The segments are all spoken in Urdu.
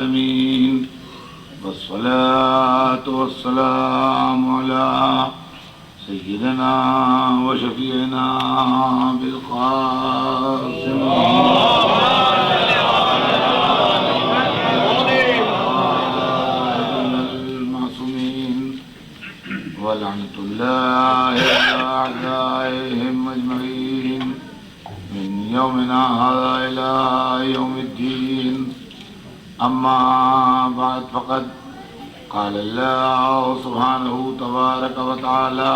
آمين والصلاة والسلام على سيدنا وشفيعنا بالقاسم المعصومين ولعنة الله على أعدائهم أجمعين من يومنا هذا إلى يوم الدين. أما بعد فقد قال الله سبحانه تبارك وتعالى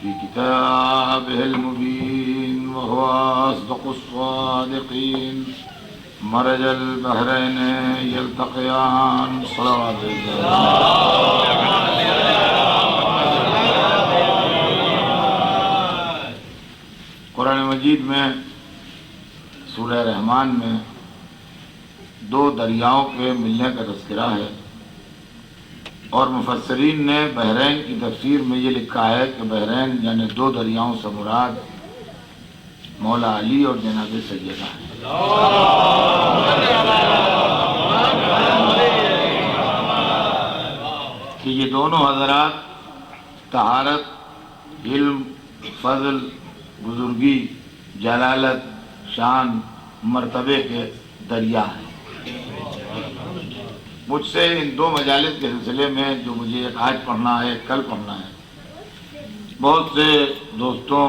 في كتابه المبين وهو أصدق الصادقين مرج البحرين يلتقيان صلوات قرآن مجید میں سورہ رحمان میں دو دریاؤں کے ملنے کا تذکرہ ہے، اور مفسرین نے بحرین کی تفسیر میں یہ لکھا ہے کہ بحرین یعنی دو دریاؤں سے مراد مولا علی اور جناب سیدہ ہیں۔ کہ یہ دونوں حضرات طہارت، علم، فضل، بزرگی، جلالت، شان، مرتبے کے دریا ہیں۔ مجھ سے ان دو مجالس کے سلسلے میں جو مجھے ایک آج پڑھنا ہے ایک کل پڑھنا ہے، بہت سے دوستوں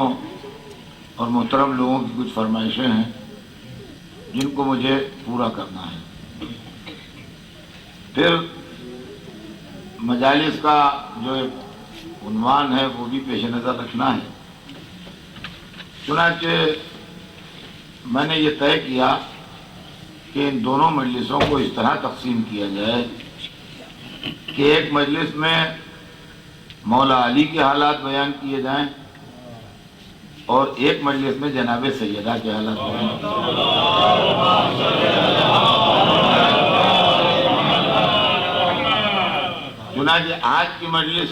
اور محترم لوگوں کی کچھ فرمائشیں ہیں جن کو مجھے پورا کرنا ہے۔ پھر مجالس کا جو عنوان ہے وہ بھی پیش نظر رکھنا ہے۔ چنانچہ میں نے یہ طے کیا کہ ان دونوں مجلسوں کو اس طرح تقسیم کیا جائے کہ ایک مجلس میں مولا علی کے حالات بیان کیے جائیں اور ایک مجلس میں جناب سیدہ کے حالات بیان کیے جائیں۔ چنانچہ آج کی مجلس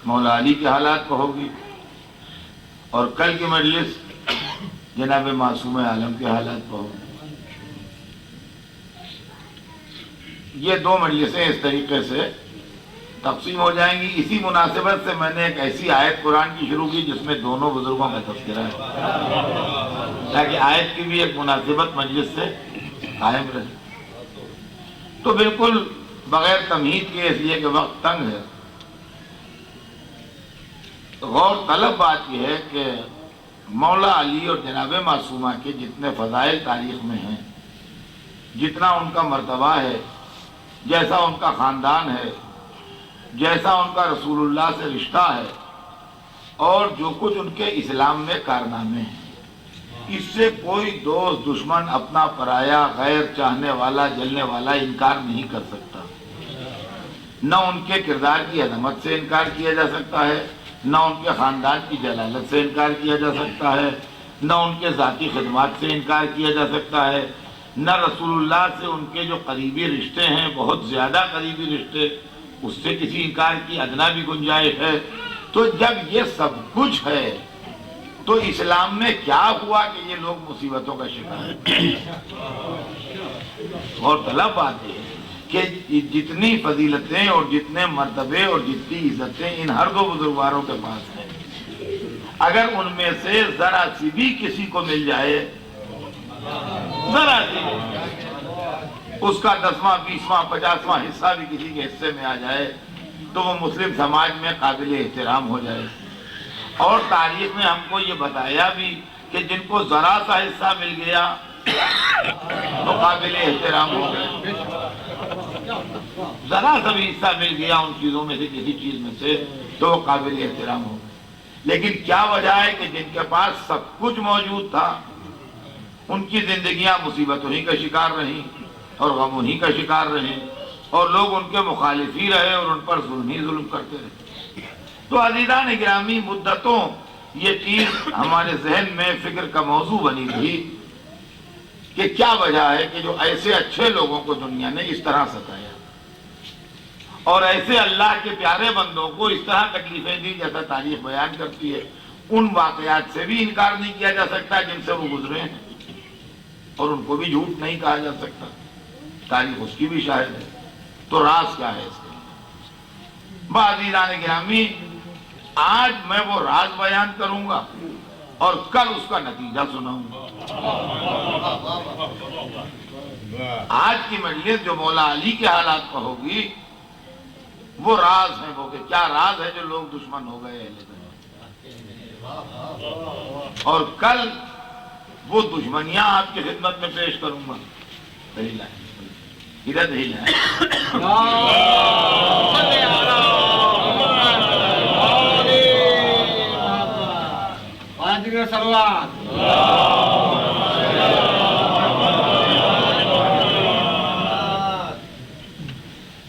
مولا علی کے حالات پر ہوگی اور کل کی مجلس جناب معصوم عالم کے حالات پر ہوگی۔ یہ دو مجلسیں اس طریقے سے تقسیم ہو جائیں گی۔ اسی مناسبت سے میں نے ایک ایسی آیت قرآن کی شروع کی جس میں دونوں بزرگوں کا تذکرہ ہے، تاکہ آیت کی بھی ایک مناسبت مجلس سے قائم رہے۔ تو بالکل بغیر تمہید کے، اس لیے کہ وقت تنگ ہے، غور طلب بات یہ ہے کہ مولا علی اور جناب معصومہ کے جتنے فضائل تاریخ میں ہیں، جتنا ان کا مرتبہ ہے، جیسا ان کا خاندان ہے، جیسا ان کا رسول اللہ سے رشتہ ہے، اور جو کچھ ان کے اسلام میں کارنامے ہیں، اس سے کوئی دوست، دشمن، اپنا پرایا، غیر، چاہنے والا، جلنے والا انکار نہیں کر سکتا۔ نہ ان کے کردار کی عظمت سے انکار کیا جا سکتا ہے، نہ ان کے خاندان کی جلالت سے انکار کیا جا سکتا ہے، نہ ان کے ذاتی خدمات سے انکار کیا جا سکتا ہے، نہ رسول اللہ سے ان کے جو قریبی رشتے ہیں، بہت زیادہ قریبی رشتے، اس سے کسی انکار کی ادنا بھی گنجائش ہے۔ تو جب یہ سب کچھ ہے تو اسلام میں کیا ہوا کہ یہ لوگ مصیبتوں کا شکار ہیں؟ اور طلب بات ہے کہ جتنی فضیلتیں اور جتنے مرتبے اور جتنی عزتیں ان ہر دو بزرگواروں کے پاس ہیں، اگر ان میں سے ذرا سی بھی کسی کو مل جائے، ذرا سی اس کا 10واں 20واں 50واں حصہ بھی کسی کے حصے میں آ جائے تو وہ مسلم سماج میں قابل احترام ہو جائے۔ اور تاریخ میں ہم کو یہ بتایا بھی کہ جن کو ذرا سا حصہ مل گیا تو قابل احترام ہو گئے، ذرا سا بھی حصہ مل گیا ان چیزوں میں سے، کسی چیز میں سے، تو وہ قابل احترام ہو گئے۔ لیکن کیا وجہ ہے کہ جن کے پاس سب کچھ موجود تھا ان کی زندگیاں مصیبتوں ہی کا شکار رہیں اور غموں ہی کا شکار رہیں، اور لوگ ان کے مخالف ہی رہے اور ان پر ظلم ہی ظلم کرتے رہے۔ تو عزیزان گرامی، مدتوں یہ چیز ہمارے ذہن میں فکر کا موضوع بنی تھی کہ کیا وجہ ہے کہ جو ایسے اچھے لوگوں کو دنیا نے اس طرح ستایا اور ایسے اللہ کے پیارے بندوں کو اس طرح تکلیفیں دی جیسا تاریخ بیان کرتی ہے۔ ان واقعات سے بھی انکار نہیں کیا جا سکتا جن سے وہ گزرے ہیں، اور ان کو بھی جھوٹ نہیں کہا جا سکتا۔ تاریخ اس کی بھی شاہد ہے. تو راز کیا ہے اس کے؟ عزیزان گرامی، آج میں وہ راز بیان کروں گا اور کل اس کا نتیجہ سناؤں گا. آج کی مجلس جو مولا علی کے حالات پر ہوگی وہ راز ہیں. وہ کہ کیا راز ہے جو لوگ دشمن ہو گئے اہل بیت، اور کل وہ دشمنیاں آپ کی خدمت میں پیش کروں گا. دلیل ہے، ادھر دلیل ہے.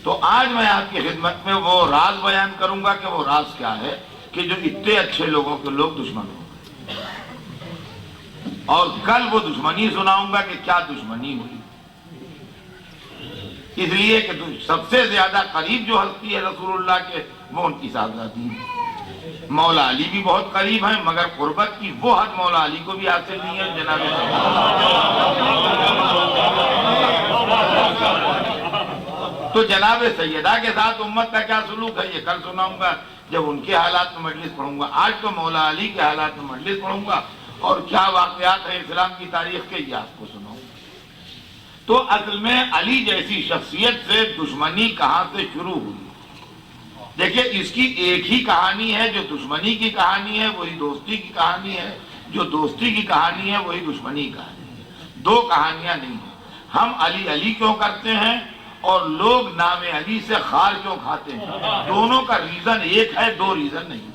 تو آج میں آپ کی خدمت میں وہ راز بیان کروں گا کہ وہ راز کیا ہے کہ جو اتنے اچھے لوگوں کے لوگ دشمن ہو گئے، اور کل وہ دشمنی سناؤں گا کہ کیا دشمنی ہوئی. اس لیے کہ سب سے زیادہ قریب جو ہستی ہے رسول اللہ کے وہ ان کی صاحبزادی ہے. مولا علی بھی بہت قریب ہیں مگر قربت کی وہ حد مولا علی کو بھی حاصل نہیں ہے. جناب تو جناب سیدہ کے ساتھ امت کا کیا سلوک ہے یہ کل سناؤں گا جب ان کے حالات میں مجلس پڑھوں گا. آج تو مولا علی کے حالات میں مجلس پڑھوں گا اور کیا واقعات ہیں اسلام کی تاریخ کے یہ آپ کو سناؤں گا. تو اصل میں علی جیسی شخصیت سے دشمنی کہاں سے شروع ہوئی؟ دیکھیں اس کی ایک ہی کہانی ہے. جو دشمنی کی کہانی ہے وہی دوستی کی کہانی ہے، جو دوستی کی کہانی ہے وہی دشمنی کی کہانی ہے. دو کہانیاں نہیں ہیں. ہم علی علی کیوں کرتے ہیں اور لوگ نام علی سے خار کیوں کھاتے ہیں؟ دونوں کا ریزن ایک ہے، دو ریزن نہیں.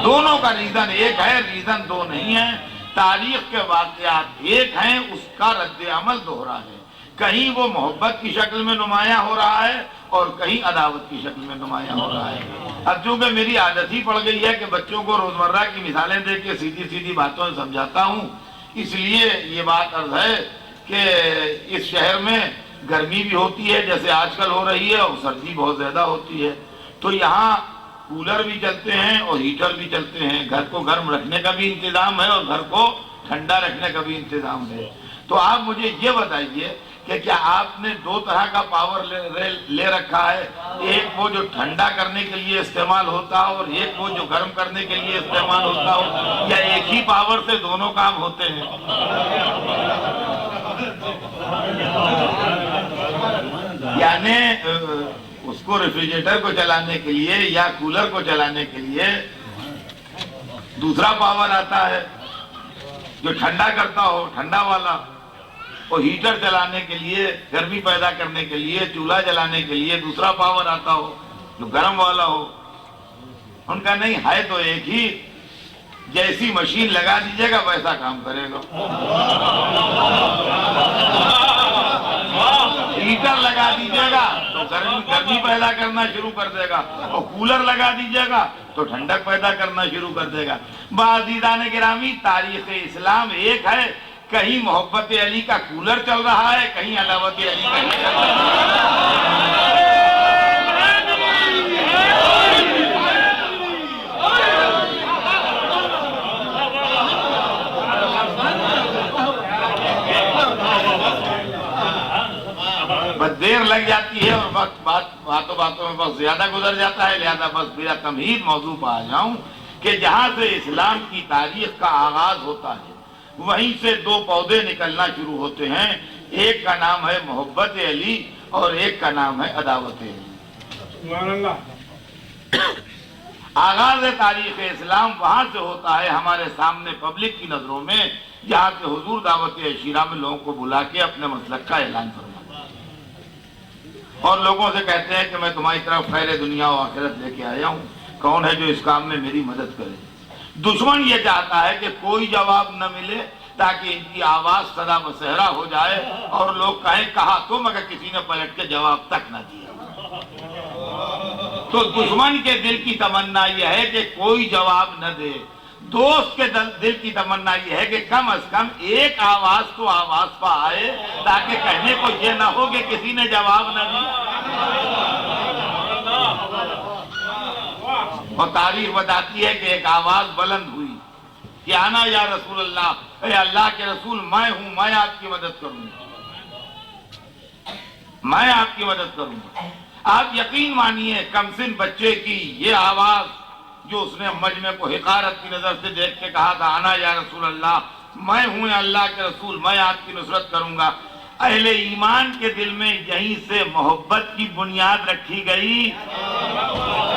دونوں کا ریزن ایک ہے، ریزن دو نہیں ہے. تاریخ کے واقعات ایک ہیں، اس کا رد عمل دوہرا ہے. کہیں وہ محبت کی شکل میں نمایاں ہو رہا ہے اور کہیں عداوت کی شکل میں نمایاں ہو رہا ہے. اب چونکہ میری عادت ہی پڑ گئی ہے کہ بچوں کو روزمرہ کی مثالیں دے کے سیدھی سیدھی باتوں سے سمجھاتا ہوں، اس لیے یہ بات عرض ہے کہ اس شہر میں گرمی بھی ہوتی ہے جیسے آج کل ہو رہی ہے اور سردی بہت زیادہ ہوتی ہے. تو یہاں کولر بھی چلتے ہیں اور ہیٹر بھی چلتے ہیں. گھر کو گرم رکھنے کا بھی انتظام ہے اور گھر کو ٹھنڈا رکھنے کا بھی انتظام ہے. تو آپ مجھے یہ بتائیے کہ کیا آپ نے دو طرح کا پاور لے رکھا ہے؟ ایک وہ جو ٹھنڈا کرنے کے لیے استعمال ہوتا ہو اور ایک وہ جو گرم کرنے کے لیے استعمال ہوتا ہو، یا ایک ہی پاور سے دونوں کام ہوتے ہیں؟ یعنی اس کو ریفریجریٹر کو چلانے کے لیے یا کولر کو چلانے کے لیے دوسرا پاور آتا ہے جو ٹھنڈا کرتا ہو، ٹھنڈا والا، اور ہیٹر چلانے کے لیے، گرمی پیدا کرنے کے لیے، چولہا جلانے کے لیے دوسرا پاور آتا ہو جو گرم والا ہو. ان کا نہیں ہے تو ایک ہی. جیسی مشین لگا دیجیے گا ویسا کام کرے گا. ہیٹر لگا دیجیے گا تو گرمی پیدا کرنا شروع کر دے گا اور کولر لگا دیجیے گا تو ٹھنڈک پیدا کرنا شروع کر دے گا. عزیزان گرامی، تاریخ اسلام ایک ہے. کہیں محبت علی کا کولر چل رہا ہے، کہیں عداوت علی کا چل رہا بس دیر لگ جاتی ہے اور وقت باتوں میں بس زیادہ گزر جاتا ہے. لہذا بس میرا تمہید موضوع پہ آ جاؤں کہ جہاں سے اسلام کی تاریخ کا آغاز ہوتا ہے وہیں سے دو پودے نکلنا شروع ہوتے ہیں. ایک کا نام ہے محبت علی اور ایک کا نام ہے عداوت علی. سبحان اللہ. آغاز تاریخ اسلام وہاں سے ہوتا ہے ہمارے سامنے پبلک کی نظروں میں، جہاں سے حضور دعوت عشیرہ میں لوگوں کو بلا کے اپنے مسلک کا اعلان فرماتے ہیں اور لوگوں سے کہتے ہیں کہ میں تمہاری طرف خیر دنیا و آخرت لے کے آیا ہوں، کون ہے جو اس کام میں میری مدد کرے. دشمن یہ چاہتا ہے کہ کوئی جواب نہ ملے تاکہ ان کی آواز صدا بصہرا ہو جائے اور لوگ کہیں کہا تو مگر کسی نے پلٹ کے جواب تک نہ دیا. تو دشمن کے دل کی تمنا یہ ہے کہ کوئی جواب نہ دے. دوست کے دل کی تمنا یہ ہے کہ کم از کم ایک آواز تو آواز پہ آئے تاکہ کہنے کو یہ نہ ہو کہ کسی نے جواب نہ دیا. اور تاریخ بتاتی ہے کہ ایک آواز بلند ہوئی. کہ آنا یا رسول اللہ، اے اللہ کے رسول میں ہوں، میں آپ کی مدد کروں گا، میں آپ کی مدد کروں گا۔ آپ یقین مانیے کمسن بچے کی یہ آواز جو اس نے مجمع کو حقارت کی نظر سے دیکھ کے کہا تھا آنا یا رسول اللہ، میں ہوں اللہ کے رسول، میں آپ کی نصرت کروں گا، اہل ایمان کے دل میں یہیں سے محبت کی بنیاد رکھی گئی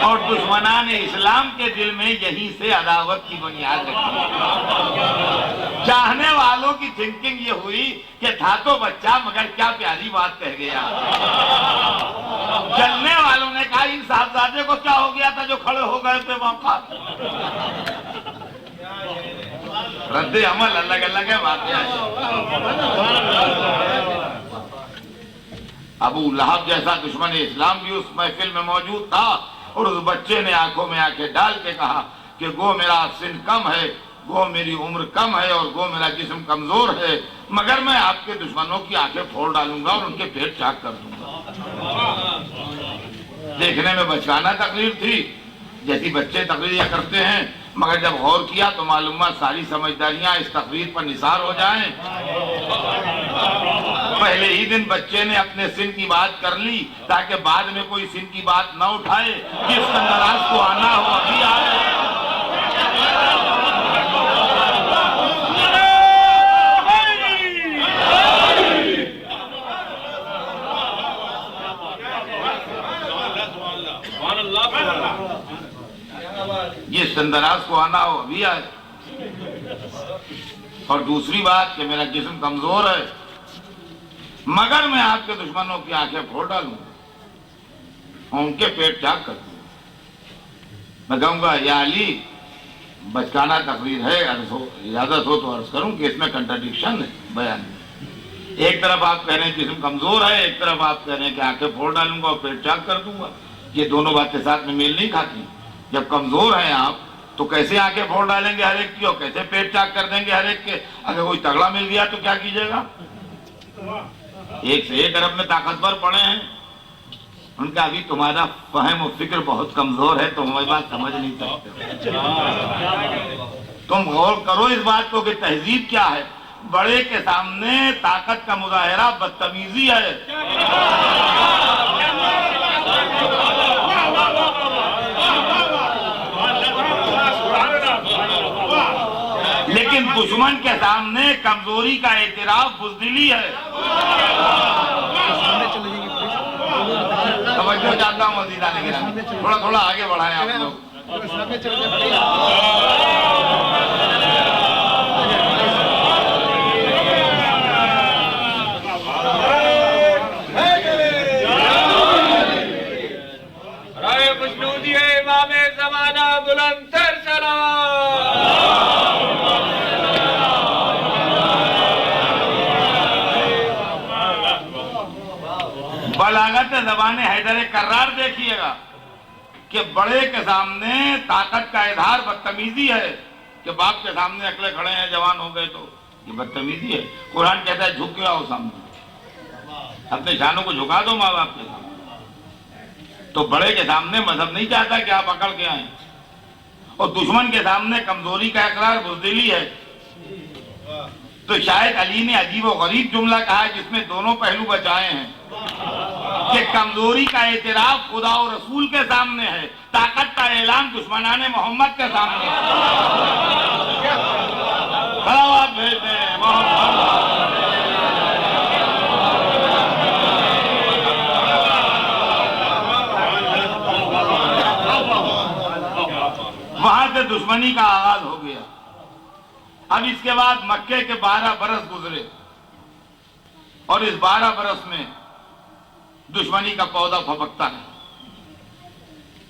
اور دشمنان اسلام کے دل میں یہیں سے عداوت کی بنیاد رکھی گئی۔ چاہنے والوں کی تھنکنگ یہ ہوئی کہ تھا تو بچہ مگر کیا پیاری بات کہہ گیا، چلنے والوں نے کہا ان صاحبزادے کو کیا ہو گیا تھا جو کھڑے ہو گئے تھے موقع۔ رد عمل الگ الگ ہے، واقعہ ہے۔ ابو لہب جیسا دشمن اسلام بھی اس محفل میں موجود تھا اور اس بچے نے آنکھوں میں آنکھیں ڈال کے کہا کہ گو میرا سن کم ہے، گو میری عمر کم ہے اور گو میرا جسم کمزور ہے، مگر میں آپ کے دشمنوں کی آنکھیں پھوڑ ڈالوں گا اور ان کے پیٹ چاک کر دوں گا۔ دیکھنے میں بچگانہ تقریر تھی جیسی بچے تقریر کرتے ہیں، مگر جب غور کیا تو معلومات ساری سمجھداریاں اس تقریر پر نثار ہو جائیں۔ پہلے ہی دن بچے نے اپنے سن کی بات کر لی تاکہ بعد میں کوئی سن کی بات نہ اٹھائے، جس اندراز کو آنا ہو ابھی آئے۔ جس اندراز کو آنا ہو ابھی آئے۔ اور دوسری بات کہ میرا جسم کمزور ہے مگر میں آپ کے دشمنوں کی آنکھیں پھوڑ ڈالوں گا، ان کے پیٹ چاک کر دوں گا۔ میں کہوں گا یا علی بچکانہ تقریر ہے، اجازت ہو تو عرض کروں کہ اس میں کنٹرڈکشن ہے بیان میں۔ ایک طرف آپ کہہ رہے ہیں جسم کمزور ہے، ایک طرف آپ کہہ رہے ہیں کہ آنکھیں پھوڑ ڈالوں گا اور پیٹ چاک کر دوں گا، یہ دونوں باتیں ساتھ میں میل نہیں کھاتی۔ جب کمزور ہیں آپ تو کیسے آنکھیں پھوڑ ڈالیں گے ہر ایک کی اور کیسے پیٹ چاک کر دیں گے ہر ایک کے؟ اگر کوئی تگڑا مل گیا تو کیا کیجئے گا؟ ایک سے ایک عرب میں طاقتور پڑے ہیں، ان کا ابھی تمہارا فہم و فکر بہت کمزور ہے، تم ہماری بات سمجھ نہیں سکتے۔ تم غور کرو اس بات کو کہ تہذیب کیا ہے۔ بڑے کے سامنے طاقت کا مظاہرہ بدتمیزی ہے، لیکن دشمن کے سامنے کمزوری کا اعتراف بزدلی ہے۔ توجہ چاہتا ہوں عزیزان گرامی، تھوڑا تھوڑا آگے بڑھائیں آپ لوگ۔ رائے خوشنودی ہے امام زمانہ بلند تر سلام۔ بلاغت زبان حیدر کرار دیکھیے گا کہ بڑے کے سامنے طاقت کا اظہار بدتمیزی ہے، کہ باپ کے سامنے اکلے کھڑے ہیں جوان ہو گئے تو یہ بدتمیزی ہے۔ قرآن کہتا ہے جھک کے آؤ سامنے، اپنے شانوں کو جھکا دو ماں باپ کے سامنے۔ تو بڑے کے سامنے مذہب نہیں چاہتا کہ آپ اکڑ کے آئیں، اور دشمن کے سامنے کمزوری کا اقرار بزدلی ہے۔ تو شاید علی نے عجیب و غریب جملہ کہا ہے جس میں دونوں پہلو بچائے ہیں، کہ کمزوری کا اعتراف خدا و رسول کے سامنے ہے، طاقت کا اعلان دشمنان محمد کے سامنے ہے۔ صلوات بھیجتے ہیں محمد۔ وہاں سے دشمنی کا آغاز ہو گیا۔ اب اس کے بعد مکے کے 12 برس گزرے اور اس 12 برس میں دشمنی کا پودا پھپکتا رہا،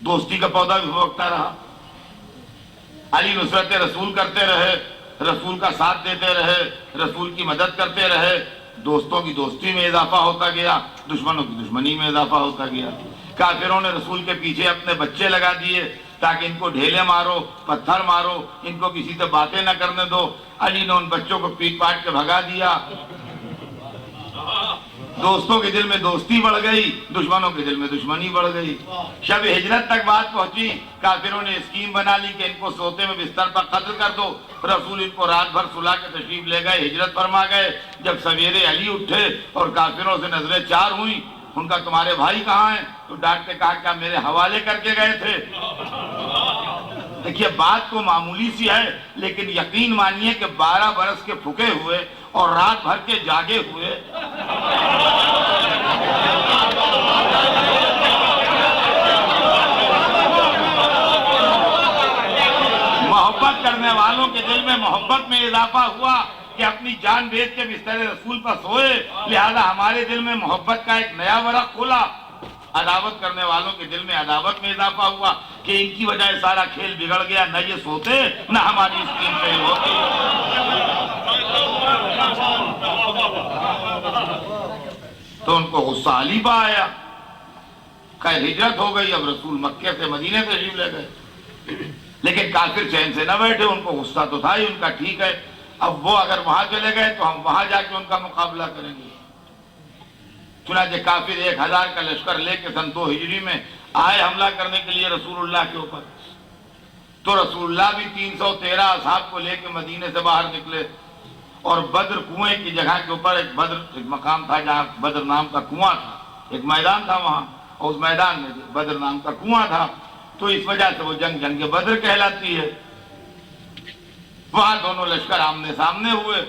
دوستی کا پودا بھی پھپکتا رہا۔ علی نصرت رسول کرتے رہے، رسول کا ساتھ دیتے رہے، رسول کی مدد کرتے رہے، دوستوں کی دوستی میں اضافہ ہوتا گیا، دشمنوں کی دشمنی میں اضافہ ہوتا گیا۔ کافروں نے رسول کے پیچھے اپنے بچے لگا دیے تاکہ ان کو ڈھیلے مارو، پتھر مارو، ان کو کسی سے باتیں نہ کرنے دو۔ علی نے ان بچوں کو پیٹ پاٹ کے بھگا دیا۔ دوستوں کے دل میں دوستی بڑھ گئی، دشمنوں کے دل میں دشمنی بڑھ گئی۔ شب ہجرت تک بات پہنچی، کافروں نے اسکیم بنا لی کہ ان کو سوتے میں بستر پر قتل کر دو۔ رسول ان کو رات بھر سلا کے تشریف لے گئے، ہجرت فرما گئے۔ جب سویرے علی اٹھے اور کافروں سے نظریں چار ہوئیں، ان کا تمہارے بھائی کہاں ہیں؟ تو ڈانٹ کے کہا کیا میرے حوالے کر کے گئے تھے؟ دیکھیے بات تو معمولی سی ہے، لیکن یقین مانیے کہ 12 برس کے پھکے ہوئے اور رات بھر کے جاگے ہوئے محبت کرنے والوں کے دل میں محبت میں اضافہ ہوا کہ اپنی جان بیچ کے بستر رسول پر سوئے، لہذا ہمارے دل میں محبت کا ایک نیا ورق کھلا۔ عداوت کرنے والوں کے دل میں عداوت میں اضافہ ہوا کہ ان کی وجہ سارا کھیل بگڑ گیا، نہ یہ سوتے نہ ہماری اسکیم فیل ہوتی۔ تو ان کو غصہ علی پہ آیا، خیر ہجرت ہو گئی، اب رسول مکے سے مدینے تشریف لے گئے، لیکن کافر چین سے نہ بیٹھے، ان کو غصہ تو تھا ہی ان کا، ٹھیک ہے اب وہ اگر وہاں چلے گئے تو ہم وہاں جا کے ان کا مقابلہ کریں گے۔ چنانچہ کافر 1000 کا لشکر لے کے سن 2 ہجری میں آئے حملہ کرنے کے لیے رسول اللہ کے اوپر، تو رسول اللہ بھی 313 اصحاب کو لے کے مدینے سے باہر نکلے، اور بدر کنویں کی جگہ کے اوپر ایک مقام تھا جہاں بدر نام کا کنواں تھا، ایک میدان تھا وہاں، اور اس میدان میں بدر نام کا کنواں تھا، تو اس وجہ سے وہ جنگ بدر کہلاتی ہے۔ وہاں دونوں لشکر آمنے سامنے ہوئے،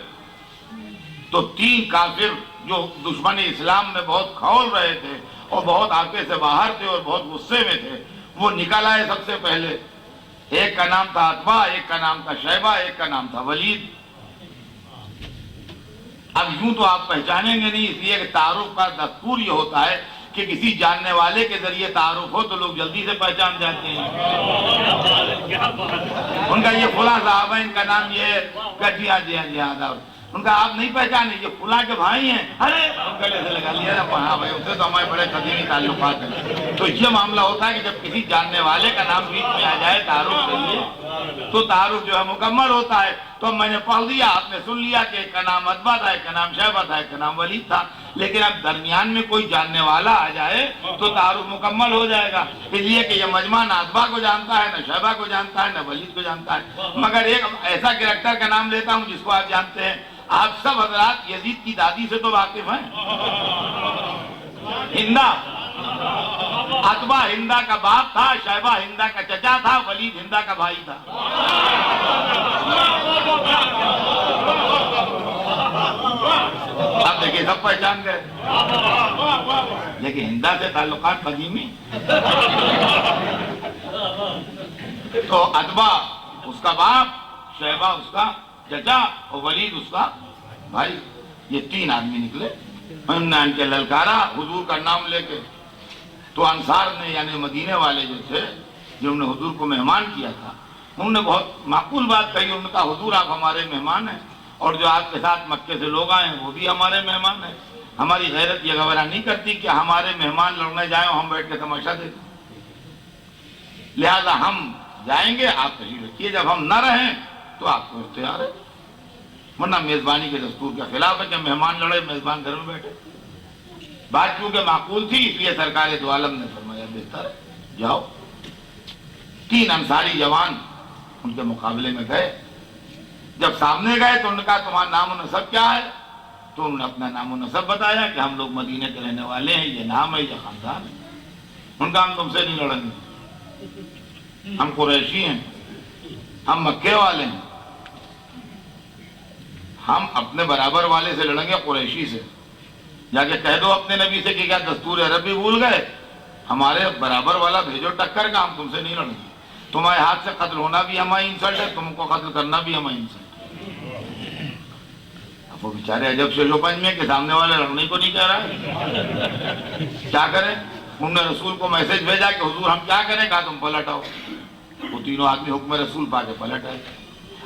تو 3 کافر جو دشمن اسلام میں بہت کھول رہے تھے اور بہت آنکھیں سے باہر تھے اور بہت غصے میں تھے، وہ نکل آئے سب سے پہلے۔ ایک کا نام تھا عتبہ، ایک کا نام تھا شیبہ، ایک کا نام تھا ولید۔ اب یوں تو آپ پہچانیں گے نہیں، اس لیے کہ تعارف کا دستور یہ ہوتا ہے کہ کسی جاننے والے کے ذریعے تعارف ہو تو لوگ جلدی سے پہچان جاتے ہیں۔ ان کا یہ فلاں صاحب ہے، ان کا نام یہ ہے، جی ہاں، ان کا آپ نہیں پہچانے، یہ فلاں کے بھائی ہیں، ارے گلے سے لگا لیا نا، ہاں بھائی اسے تو ہمارے بڑے قدیمی تعلقات ہیں۔ تو یہ معاملہ ہوتا ہے کہ جب کسی جاننے والے کا نام بیچ میں آ جائے تعارف کے لیے تو تعارف جو ہے مکمل ہوتا ہے۔ تو میں نے پڑھ دیا، آپ نے سن لیا کہ ایک کا نام عتبہ تھا، ایک کا نام شیبہ تھا، ایک کا نام ولید تھا، لیکن اب درمیان میں کوئی جاننے والا آ جائے تو تعارف مکمل ہو جائے گا، اس لیے کہ یہ مجمع نہ عتبہ کو جانتا ہے، نہ شیبہ کو جانتا ہے، نہ ولید کو جانتا ہے، مگر ایک ایسا کریکٹر کا نام لیتا ہوں جس کو آپ جانتے ہیں۔ آپ سب حضرات یزید کی دادی سے تو واقف ہیں، ہندا۔ عتبہ ہندا کا باپ تھا، شیبہ ہندا کا چچا تھا، ولید ہندا کا بھائی تھا۔ اب دیکھیں سب پہچان گئے، لیکن ہندا سے تعلقات قدیمی۔ تو عتبہ اس کا باپ، شیبہ اس کا چچا اور ولید اس کا بھائی، یہ 3 آدمی نکلے۔ انہوں نے ان کے للکارا حضور کا نام لے کے، تو انصار نے یعنی مدینے والے جو تھے جنہوں نے حضور کو مہمان کیا تھا، انہوں نے بہت معقول بات کہی، انہوں نے کہا حضور آپ ہمارے مہمان ہیں، اور جو آپ کے ساتھ مکے سے لوگ آئے ہیں وہ بھی ہمارے مہمان ہیں، ہماری غیرت یہ گوارا نہیں کرتی کہ ہمارے مہمان لڑنے جائیں اور ہم بیٹھ کے تماشا دیکھیں، لہذا ہم جائیں گے، آپ تشریف رکھیے، جب ہم نہ رہیں تو آپ کو اختیار ہے، ورنہ میزبانی کے دستور کے خلاف ہے کہ مہمان لڑے میزبان گھر میں بیٹھے۔ بات کیونکہ معقول تھی اس لیے سرکار دو عالم نے فرمایا بہتر ہے جاؤ۔ 3 انصاری جوان ان کے مقابلے میں گئے، جب سامنے گئے تو انہوں نے کہا تمہارا نام و نسب کیا ہے؟ تو انہوں نے اپنا نام و نسب بتایا کہ ہم لوگ مدینے کے رہنے والے ہیں، یہ نام ہے، یہ خاندان ہے۔ ان کا ہم تم سے نہیں لڑیں گے، ہم قریشی ہیں، ہم مکے والے ہیں، ہم اپنے برابر والے سے لڑیں گے، قریشی سے۔ جا کے کہہ دو اپنے نبی سے کہ کیا دستور عربی بھول گئے، ہمارے برابر والا بھیجو ٹکر کا، ہم تم سے نہیں لڑیں گے، تمہارے ہاتھ سے قتل ہونا بھی ہماری انسلٹ ہے، تم کو قتل کرنا بھی ہماری انسلٹ ہے۔ اب وہ بیچارے عجب سے لوپنج میں کہ سامنے والے لڑنے کو نہیں کہہ رہا ہے، کیا کریں؟ انہوں نے رسول کو میسج بھیجا کہ حضور ہم کیا کریں؟ کہا تم پلٹ آؤ۔ وہ 3 آدمی حکم رسول پا کے پلٹ آئے۔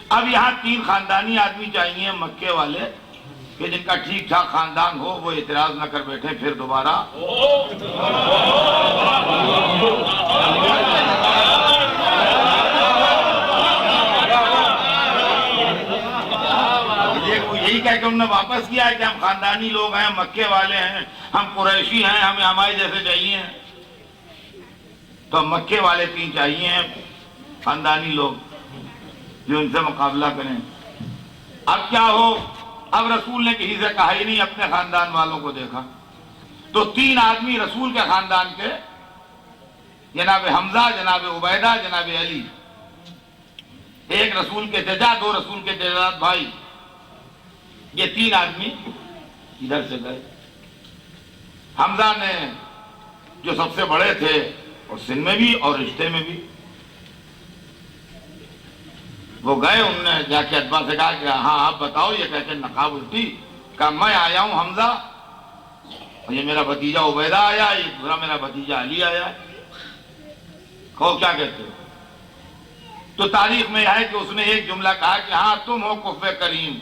اب یہاں 3 خاندانی آدمی چاہیے مکے والے کہ جن کا ٹھیک ٹھاک خاندان ہو، وہ اعتراض نہ کر بیٹھے پھر دوبارہ یہی کہہ کے انہوں نے واپس کیا ہے کہ ہم خاندانی لوگ ہیں، مکے والے ہیں، ہم قریشی ہیں، ہمیں ہمارے جیسے چاہیے ہیں. تو مکے والے 3 چاہیے ہیں خاندانی لوگ جو ان سے مقابلہ کریں. اب کیا ہو، اب رسول نے کسی سے کہا ہی نہیں، اپنے خاندان والوں کو دیکھا تو 3 آدمی رسول کے خاندان کے، جناب حمزہ، جناب عبیدہ، جناب علی. ایک رسول کے چچا، 2 رسول کے چچا بھائی، یہ 3 آدمی ادھر سے گئے. حمزہ نے جو سب سے بڑے تھے، اور سن میں بھی اور رشتے میں بھی، وہ گئے. انہوں نے جا کے اتباع سے کہا کہ ہاں آپ بتاؤ. یہ کہتے نقاب الٹی. کہا میں آیا ہوں حمزہ، اور یہ میرا بھتیجا عبیدہ آیا، یہ دوسرا میرا بھتیجا علی آیا. کہو کیا کہتے ہو؟ تو تاریخ میں ہے کہ اس نے ایک جملہ کہا کہ ہاں تم ہو کفو کریم،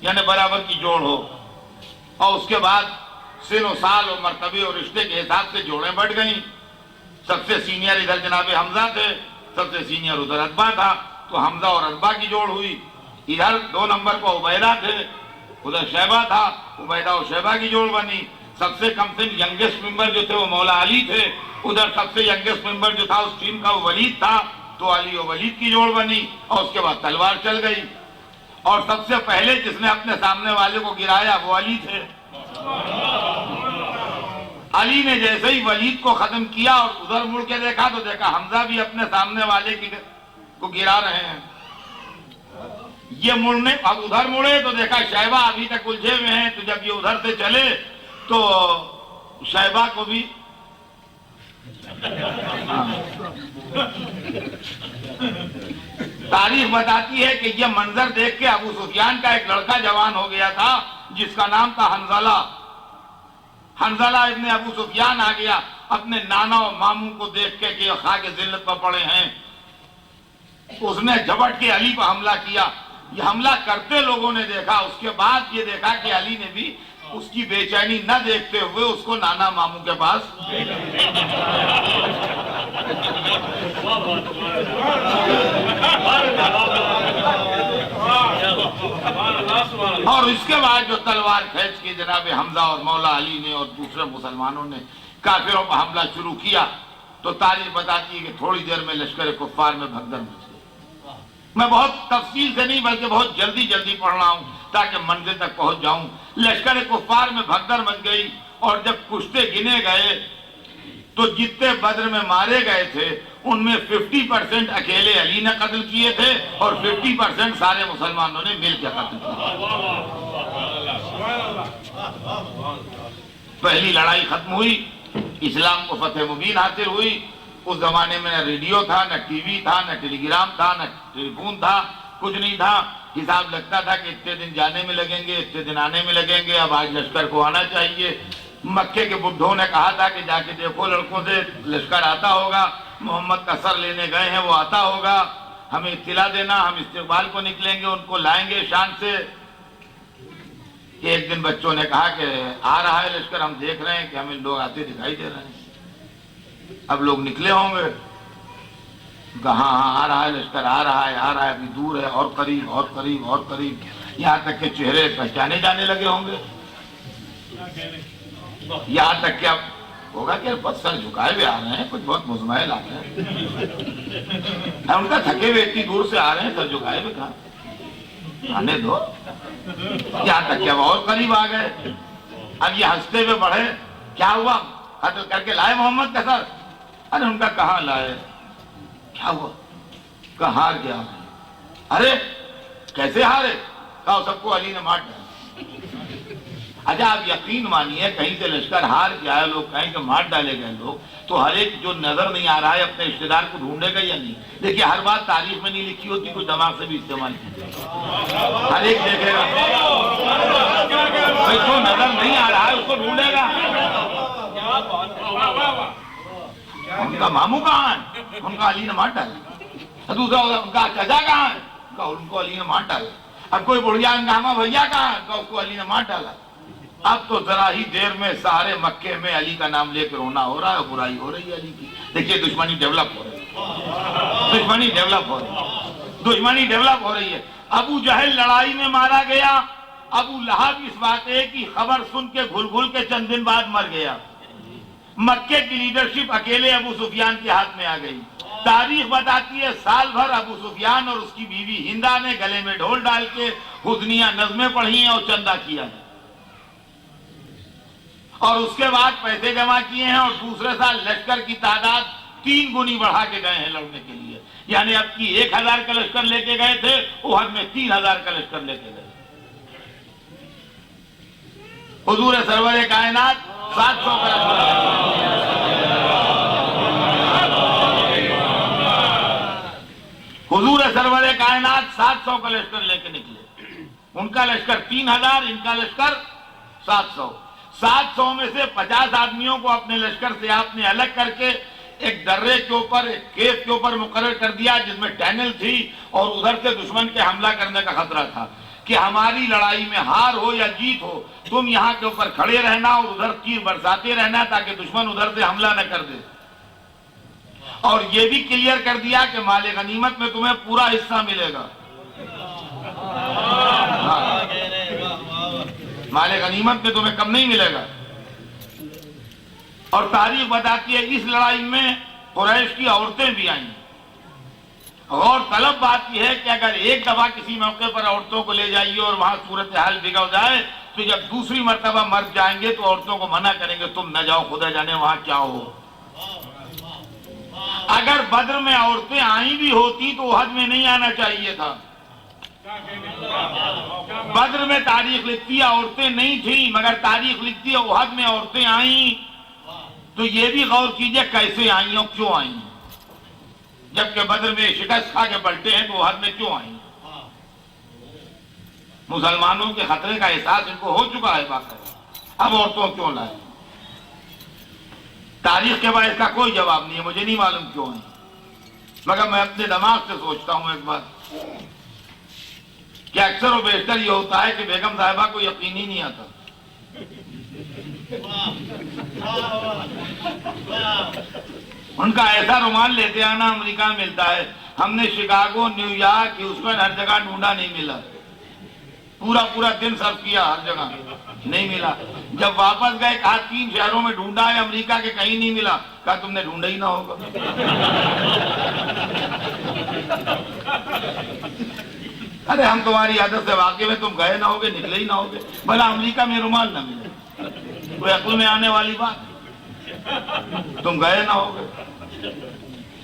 یعنی برابر کی جوڑ ہو. اور اس کے بعد سن و سال اور مرتبے اور رشتے کے حساب سے جوڑیں بڑھ گئیں. سب سے سینئر ادھر جناب حمزہ تھے، سب سے سینئر ادھر اتباع تھا، تو حمزہ اور اتباع کی جوڑ ہوئی. ادھر 2 نمبر کو عبیدہ تھے، ادھر شیبہ تھا، عبیدہ اور شیبہ کی جوڑ بنی. سب سے کم سن ینگسٹ ممبر جو تھے وہ مولا علی تھے، ادھر سب سے ینگسٹ ممبر جو تھا اس ٹیم کا وہ ولید تھا، تو علی اور ولید کی جوڑ بنی. اور اس کے بعد تلوار چل گئی. اور سب سے پہلے جس نے اپنے سامنے والے کو گرایا وہ علی تھے. علی نے جیسے ہی ولید کو ختم کیا اور ادھر مڑ کے دیکھا تو دیکھا حمزہ بھی اپنے سامنے والے کو گرا رہے ہیں. یہ مڑنے، اب ادھر مڑے تو دیکھا شیبہ ابھی تک الجھے ہوئے ہیں. تو جب یہ ادھر سے چلے تو شیبہ کو بھی تاریخ بتاتی ہے کہ یہ منظر دیکھ کے ابو سفیان کا ایک لڑکا جوان ہو گیا تھا جس کا نام تھا حنظلہ. حنظلہ ابن ابو سفیان آ گیا اپنے نانا اور ماموں کو دیکھ کے کہ خاک ذلت پر پڑے ہیں. اس نے جھپٹ کے علی پر حملہ کیا. یہ حملہ کرتے لوگوں نے دیکھا. اس کے بعد یہ دیکھا کہ علی نے بھی اس کی بے چینی نہ دیکھتے ہوئے اس کو نانا ماموں کے پاس اور اس کے بعد جو تلوار کھینچ کے جناب حمزہ اور مولا علی نے اور دوسرے مسلمانوں نے کافروں پر حملہ شروع کیا تو تاریخ بتاتی ہے کہ تھوڑی دیر میں لشکر کفار میں بھگدڑ مچ گئی. میں بہت تفصیل سے نہیں بلکہ بہت جلدی پڑھ رہا ہوں تاکہ منزل تک پہنچ جاؤں. لشکر کفار میں بھگدڑ مچ گئی اور جب کشتے گنے گئے تو جتنے بدر میں مارے گئے تھے ان میں 50% اکیلے علی نے قتل کیے تھے اور 50% سارے مسلمانوں نے مل کے قتل کیے. پہلی لڑائی ختم ہوئی، اسلام کو فتح مبین حاصل ہوئی. اس زمانے میں نہ ریڈیو تھا، نہ ٹی وی تھا، نہ ٹیلی گرام تھا، نہ ٹیلی فون تھا، کچھ نہیں تھا. حساب لگتا تھا کہ اتنے دن جانے میں لگیں گے، اتنے دن آنے میں لگیں گے، اب آج لشکر کو آنا چاہیے. مکے کے بڈھوں نے کہا تھا کہ جا کے دیکھو لڑکوں سے لشکر آتا ہوگا، محمد کا سر لینے گئے ہیں وہ آتا ہوگا، ہمیں اطلاع دینا، ہم استقبال کو نکلیں گے، ان کو لائیں گے شان سے. ایک دن بچوں نے کہا کہ آ رہا ہے لشکر، ہم دیکھ رہے ہیں کہ ہمیں لوگ آتے دکھائی دے رہے ہیں، اب لوگ نکلے ہوں گے. کہاں ہاں آ رہا ہے لشکر، آ رہا ہے، ابھی دور ہے، اور قریب اور قریب اور قریب، یہاں تک کہ چہرے پہچانے جانے لگے ہوں گے. یہاں تک کہ اب ہوگا کہ بس سر جھکائے ہوئے آ رہے ہیں، کچھ بہت مزمحل آ رہے ہیں. ان کا تھکے ہوئے اتنی دور سے آ رہے ہیں، سر جھکائے ہوئے کہاں، آنے دو. یہاں تک کہ اب اور قریب آ گئے. اب یہ ہنستے ہوئے بڑھے، کیا ہوا، قتل کر کے لائے محمد کا سر؟ ارے ان کا کہاں لائے، کیا ہوا، کہاں ہار گیا. ارے کیسے ہارے؟ کہا سب کو علی نے مار ڈالا. اچھا آپ یقین مانیے کہیں سے لشکر ہار گیا ہے، لوگ کہیں کہ مار ڈالے گئے لوگ، تو ہر ایک جو نظر نہیں آ رہا ہے اپنے رشتے دار کو ڈھونڈے گا یا نہیں؟ دیکھیے ہر بات تاریخ میں نہیں لکھی ہوتی، کچھ دماغ سے بھی استعمال کیجیے. ہر ایک دیکھے گا بھائی جو نظر نہیں آ رہا ہے اس کو ڈھونڈے گا. ان کا ماموں کہاں ہے؟ ان کا علی نے مار ڈالا. دوسرا ان کا چچا کہاں ہے؟ ان کو علی نے مار ڈالا. اب کوئی بڑھیا ہنگامہ بھیا کہاں ہے؟ اس کو علی نے مار ڈالا. اب تو ذرا ہی دیر میں سارے مکے میں علی کا نام لے کے رونا ہو رہا ہے، برائی ہو رہی ہے علی کی. دیکھیے دشمنی ڈیولپ ہو رہی ہے، دشمنی ڈیولپ ہو رہی ہے. ابو جہل لڑائی میں مارا گیا ابو لہب اس واقعے کی خبر سن کے گھل گھل کے چند دن بعد مر گیا. مکے کی لیڈرشپ اکیلے ابو سفیان کے ہاتھ میں آ گئی. تاریخ بتاتی ہے سال بھر ابو سفیان اور اس کی بیوی ہندا نے گلے میں ڈھول ڈال کے حزنیہ نظمیں پڑھی ہیں اور چندہ کیا ہے، اور اس کے بعد پیسے جمع کیے ہیں، اور دوسرے سال لشکر کی تعداد 3 گنی بڑھا کے گئے ہیں لڑنے کے لیے. یعنی اب کی 1000 کا لشکر لے کے گئے تھے، احد میں 3000 کا لشکر لے کے گئے. حضور سرور کائنات 700 کا حضور سرور کائنات 700 کا لشکر لے کے نکلے. ان کا لشکر 3000، ان کا لشکر 700. 700 میں سے 50 آدمیوں کو اپنے لشکر سے آپ نے الگ کر کے ایک درے کے اوپر، ایک کیف کے اوپر مقرر کر دیا جس میں ٹینل تھی، اور ادھر سے دشمن کے حملہ کرنے کا خطرہ تھا کہ ہماری لڑائی میں ہار ہو یا جیت ہو، تم یہاں کے اوپر کھڑے رہنا اور ادھر تیر برساتے رہنا تاکہ دشمن ادھر سے حملہ نہ کر دے. اور یہ بھی کلیئر کر دیا کہ مال غنیمت میں تمہیں پورا حصہ ملے گا. مال غنیمت میں تمہیں کم نہیں ملے گا. اور تاریخ بتاتی ہے اس لڑائی میں قریش کی عورتیں بھی آئیں. غور طلب بات یہ ہے کہ اگر ایک دفعہ کسی موقع پر عورتوں کو لے جائیے اور وہاں صورتحال بگڑ جائے تو جب دوسری مرتبہ مرد جائیں گے تو عورتوں کو منع کریں گے تم نہ جاؤ، خدا جانے وہاں کیا ہو. اگر بدر میں عورتیں آئی بھی ہوتی تو احد میں نہیں آنا چاہیے تھا. بدر میں تاریخ لکھتی ہے عورتیں نہیں تھیں، مگر تاریخ لکھتی ہے احد میں عورتیں آئیں. تو یہ بھی غور کیجئے کیسے آئیں اور کیوں آئیں. جبکہ بدر میں شکست کھا کے پلٹے ہیں تو احد میں کیوں آئیں. مسلمانوں کے خطرے کا احساس ان کو ہو چکا ہے باقاعدہ. اب عورتوں کیوں لائے؟ تاریخ کے بعد اس کا کوئی جواب نہیں ہے، مجھے نہیں معلوم کیوں ہے. مگر میں اپنے دماغ سے سوچتا ہوں ایک بات کہ اکثر و بیشتر یہ ہوتا ہے کہ بیگم صاحبہ کو یقین ہی نہیں آتا. ان کا ایسا رومال لیتے آنا امریکہ میں ملتا ہے، ہم نے شکاگو، نیو یارک، ہیوسٹن ہر جگہ ڈھونڈا نہیں ملا. پورا دن صرف کیا ہر جگہ نہیں ملا. جب واپس گئے کہا 3 شہروں میں ڈھونڈا ہے امریکہ کے کہیں نہیں ملا. کہا تم نے ڈھونڈا ہی نہ ہوگا. ارے ہم تمہاری عادت سے واقف ہیں، تم گئے نہ ہوگے، نکلے ہی نہ ہوگے، بھلا امریکہ میں رومال نہ ملے. کوئی عقل میں آنے والی بات. تم گئے نہ ہوگے،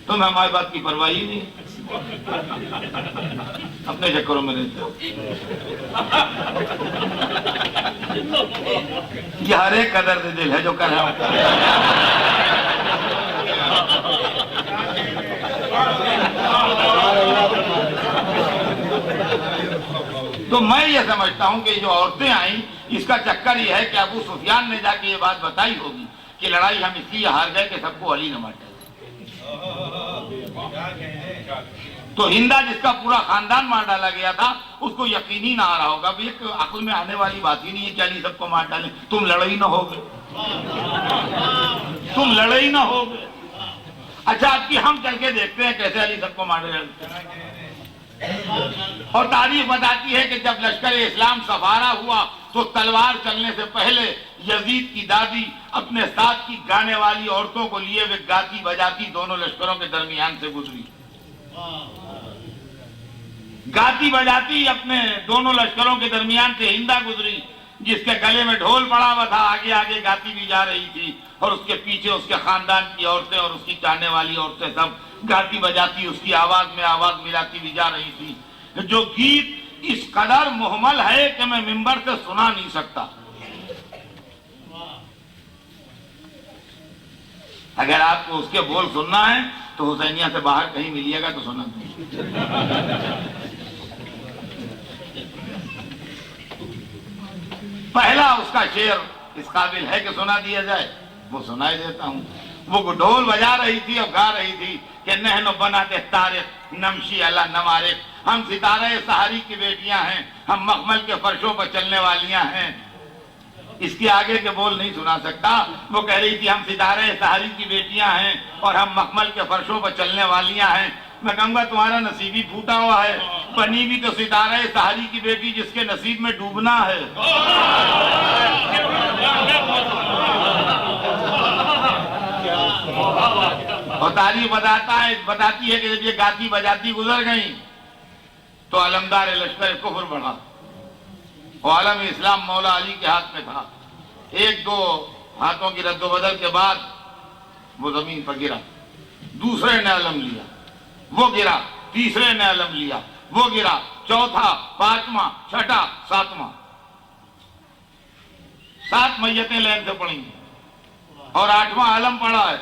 تم ہماری بات کی پرواہ ہی نہیں، اپنے چکروں میں رہتے ہو. یہ ہر ایک کا درد دل ہے جو کر رہا ہوں. تو میں یہ سمجھتا ہوں کہ جو عورتیں آئیں اس کا چکر یہ ہے کہ ابو سفیان نے جا کے یہ بات بتائی ہوگی کہ لڑائی ہم اس لیے ہار گئے کہ سب کو علی نہ مارتا. تو ہندا جس کا پورا خاندان مار ڈالا گیا تھا اس کو یقین ہی نہ آ رہا ہوگا. ایک عقل میں آنے والی بات ہی نہیں ہے کہ علی سب کو مار ڈالیں. تم لڑے ہی نہ ہوگے، تم لڑے ہی نہ ہوگے. اچھا اب کی ہم چل کے دیکھتے ہیں کیسے علی سب کو مار ڈالتے ہیں. اور تاریخ بتاتی ہے کہ جب لشکر اسلام سفارہ ہوا تو تلوار چلنے سے پہلے یزید کی دادی اپنے ساتھ کی گانے والی عورتوں کو لیے ہوئے گاتی بجاتی دونوں لشکروں کے درمیان سے گزری. گاتی بجاتی اپنے دونوں لشکروں کے درمیان سے ہندا گزری جس کے گلے میں ڈھول پڑا ہوا تھا. آگے آگے گاتی بھی جا رہی تھی اور اس کے پیچھے اس کے خاندان کی عورتیں اور اس کی چاہنے والی عورتیں سب گاتی بجاتی اس کی آواز میں آواز ملاتی بھی جا رہی تھی. جو گیت اس قدر محمل ہے کہ میں منبر سے سنا نہیں سکتا. اگر آپ کو اس کے بول سننا ہے تو حسینیہ سے باہر کہیں ملیے گا تو سنا دیں. پہلا اس کا شعر اس قابل ہے کہ سنا دیا جائے، وہ سنائی دیتا ہوں. وہ ڈھول بجا رہی تھی اور گا رہی تھی کہ نحن بناتے طارق نمشی اللہ نمارق، ہم ستارے سحری کی بیٹیاں ہیں، ہم مخمل کے فرشوں پر چلنے والیاں ہیں. اس کے آگے کے بول نہیں سنا سکتا. وہ کہہ رہی تھی ہم ستارے سحری کی بیٹیاں ہیں اور ہم مخمل کے فرشوں پر چلنے والیاں ہیں. میں کہوں گا تمہارا نصیب ہی پھوٹا ہوا ہے. بنی بھی تو ستارہ سحری کی بیٹی جس کے نصیب میں ڈوبنا ہے. اور تاریخ بتاتی ہے کہ جب یہ گاتی بجاتی گزر گئیں تو علمدار لشکر کفر بڑھا اور عالم اسلام مولا علی کے ہاتھ میں تھا. ایک دو ہاتھوں کی رد و بدل کے بعد وہ زمین پر گرا. دوسرے نے علم لیا, وہ گرا. تیسرے نے علم لیا, وہ گرا. چوتھا, پانچواں, چھٹا, ساتواں. 7 میتیں لین سے پڑیں اور 8واں علم پڑا ہے.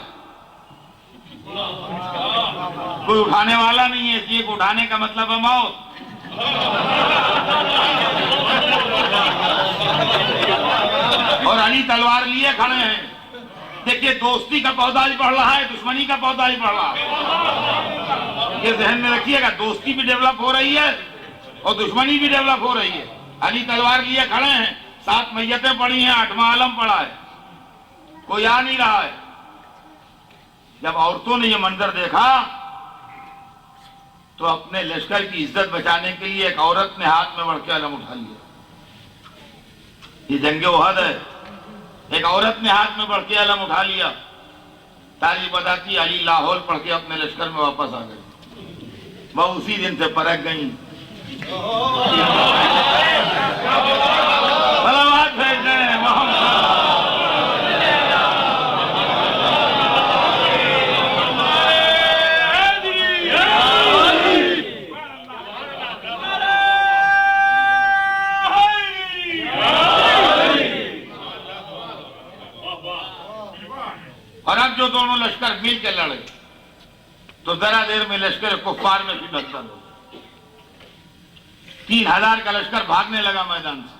کوئی اٹھانے والا نہیں ہے, اس لیے اٹھانے کا مطلب ہے موت. اور علی تلوار لیے کھڑے ہیں. دیکھیے دوستی کا پودا بھی بڑھ رہا ہے, دشمنی کا پودا بھی بڑھ رہا ہے. یہ ذہن میں رکھیے گا, دوستی بھی ڈیولپ ہو رہی ہے اور دشمنی بھی ڈیولپ ہو رہی ہے. علی تلوار لیے کھڑے ہیں, 7 میتیں پڑی ہیں, 8واں علم پڑا ہے, کوئی آ نہیں رہا ہے. جب عورتوں نے یہ منظر دیکھا تو اپنے لشکر کی عزت بچانے کے لیے ایک عورت نے ہاتھ میں بڑھ کے علم اٹھا لیا. یہ جنگ احد ہے. ایک عورت نے ہاتھ میں بڑھ کے علم اٹھا لیا. تاریخ بتاتی علی لاہور پڑھ کے اپنے لشکر میں واپس آ گئے. وہ اسی دن سے پرکھ گئیں. صلوات بھیج دیں محمد. اور اب جو دونوں لشکر مل کے لڑے تو ذرا دیر میں لشکر کفار میں بھی بھگدڑ ہو. 3000 کا لشکر بھاگنے لگا میدان سے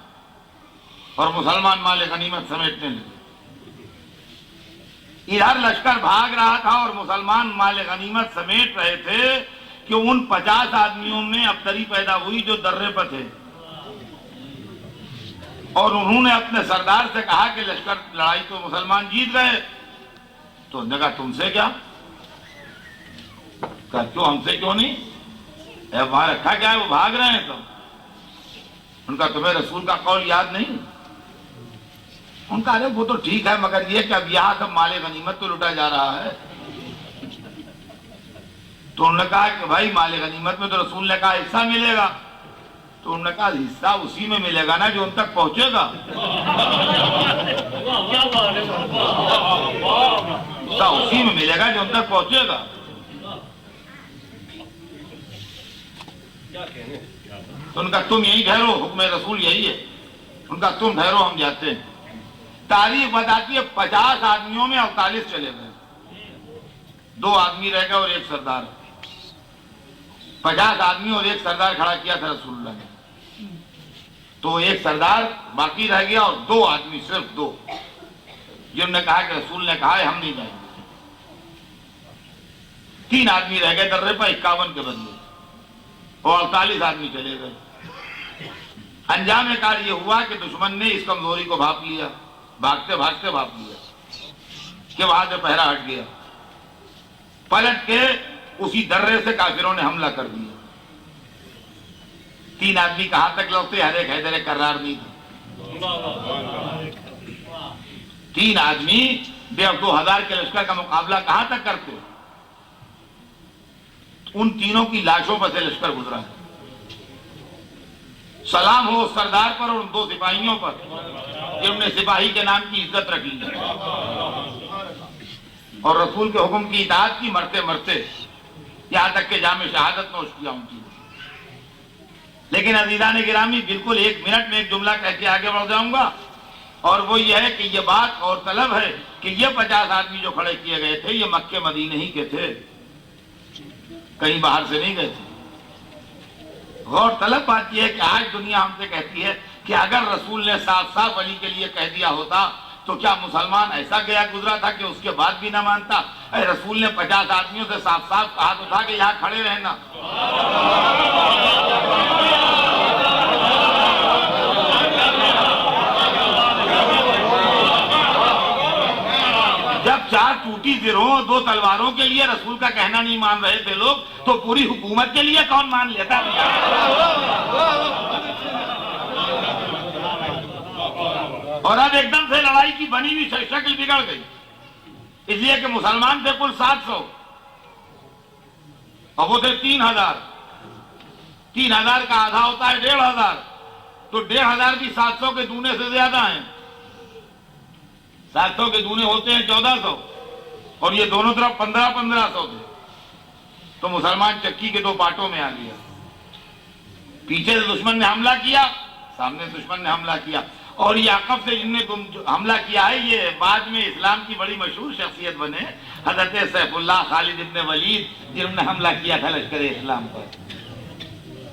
اور مسلمان مال غنیمت سمیٹنے لگے. ادھر لشکر بھاگ رہا تھا اور مسلمان مال غنیمت سمیٹ رہے تھے کہ ان 50 آدمیوں میں ابتری پیدا ہوئی جو درے پر تھے اور انہوں نے اپنے سردار سے کہا کہ لشکر لڑائی تو مسلمان جیت گئے. تو انہوں نے کہا تم سے کیا؟ کہا کیوں, ہم سے کیوں نہیں؟ وہاں رکھا کیا ہے, وہ بھاگ رہے ہیں. تو ان کا تمہیں رسول کا قول یاد نہیں؟ ان کا ارے وہ تو ٹھیک ہے مگر یہ کہ اب یہاں سب مال غنیمت تو لوٹا جا رہا ہے. تو انہوں نے کہا کہ بھائی مال غنیمت میں تو رسول نے کہا حصہ ملے گا. تو انہوں نے کہا حصہ اسی میں ملے گا نا جو ان تک پہنچے گا. حصہ اسی میں ملے گا جو ان تک پہنچے گا. تو ان کا تم یہی ٹھہرو, حکم رسول یہی ہے. ان کا تم ٹھہرو, ہم جاتے ہیں. تاریخ بتاتی ہے 50 آدمیوں میں 48 چلے گئے. 2 آدمی رہ گئے اور ایک سردار. 50 آدمی اور ایک سردار کھڑا کیا تھا رسول اللہ نے. تو ایک سردار باقی رہ گیا اور 2 آدمی, صرف 2, جنہوں نے کہا کہ رسول نے کہا ہے ہم نہیں جائیں گے. 3 آدمی رہ گئے درے پر 51 کے بدلے اور 48 آدمی چلے گئے. انجام کار یہ ہوا کہ دشمن نے اس کمزوری کو بھاپ لیا, بھاگتے بھاگتے بھاپ لیا کہ وہاں سے پہرا ہٹ گیا. پلٹ کے اسی درے سے کافروں نے حملہ کر دیا. 3 آدمی کہاں تک لوٹے, ہر ایک حیدر کرار نہیں تھا. 3 آدمی 2000 کے لشکر کا مقابلہ کہاں تک کرتے؟ ان تینوں کی لاشوں پر سے لشکر گزرا ہے. سلام ہو اس سردار پر اور ان 2 سپاہیوں پر جنہوں نے سپاہی کے نام کی عزت رکھی اور رسول کے حکم کی اطاعت کی مرتے مرتے یہاں تک کہ جام شہادت نوش کیا ان کی. لیکن عزیزان گرامی, بالکل 1 منٹ میں ایک جملہ کہہ کے آگے بڑھ جاؤں گا, اور وہ یہ ہے کہ یہ بات اور طلب ہے کہ یہ 50 آدمی جو کھڑے کیے گئے تھے یہ مکے مدینے ہی کے تھے, کہیں باہر سے نہیں گئے تھے. غور طلب بات یہ ہے کہ آج دنیا ہم سے کہتی ہے کہ اگر رسول نے صاف صاف علی کے لیے کہہ دیا ہوتا تو کیا مسلمان ایسا گیا گزرا تھا کہ اس کے بعد بھی نہ مانتا؟ اے رسول نے 50 آدمیوں سے صاف صاف ہاتھ اٹھا کے یہاں کھڑے رہنا. جب 4 ٹوٹی زرہوں اور 2 تلواروں کے لیے رسول کا کہنا نہیں مان رہے تھے لوگ، تو پوری حکومت کے لیے کون مان لیتا؟ اور اب ایک دم سے لڑائی کی بنی ہوئی شکل بگڑ گئی، اس لیے کہ مسلمان تھے کل 700 اور وہ تھے 3000۔ 3000 کا آدھا ہوتا ہے 1500، تو 1500 بھی 700 کے دونے سے زیادہ ہیں۔ 700 کے دونے ہوتے ہیں 1400، اور یہ دونوں طرف 1500 تھے۔ تو مسلمان چکی کے 2 پارٹوں میں آ گیا، پیچھے سے دشمن نے حملہ کیا، سامنے دشمن نے حملہ کیا، اور یہ عقب سے جن نے حملہ کیا ہے یہ بعد میں اسلام کی بڑی مشہور شخصیت بنے، حضرت سیف اللہ خالد ابن ولید، جنہوں نے حملہ کیا تھا لشکر اسلام پر۔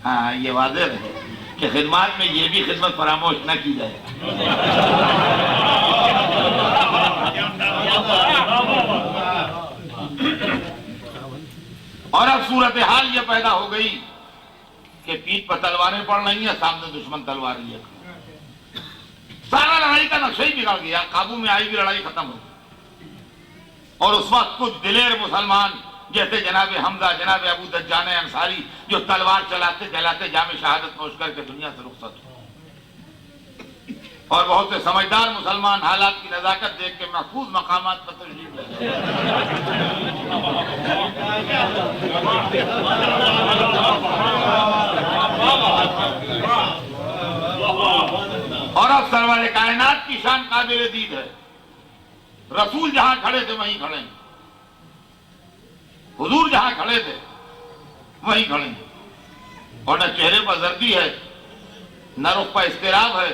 ہاں یہ واضح ہے کہ خدمات میں یہ بھی خدمت فراموش نہ کی جائے۔ اور اب صورتحال یہ پیدا ہو گئی کہ پیٹھ پر تلواریں پڑ رہی ہیں، سامنے دشمن تلوار لیے، سارا لڑائی کا نقشہ ہی بگڑ گیا، قابو میں آئی بھی لڑائی ختم ہو گئی۔ اور اس وقت کچھ دلیر مسلمان جیسے جناب حمزہ، جناب ابو دجانہ انصاری، جو تلوار چلاتے چلاتے جام شہادت نوش کر کے دنیا سے رخصت ہوئے، اور بہت سے سمجھدار مسلمان حالات کی نزاکت دیکھ کے محفوظ مقامات پر تشریف لے گئے۔ اور اب سرور کائنات کی شان قابل دید ہے، رسول جہاں کھڑے تھے وہیں کھڑے ہیں، حضور جہاں کھڑے تھے وہیں کھڑے ہیں، اور نہ چہرے پر زردی ہے، نہ رخ پر اضطراب ہے،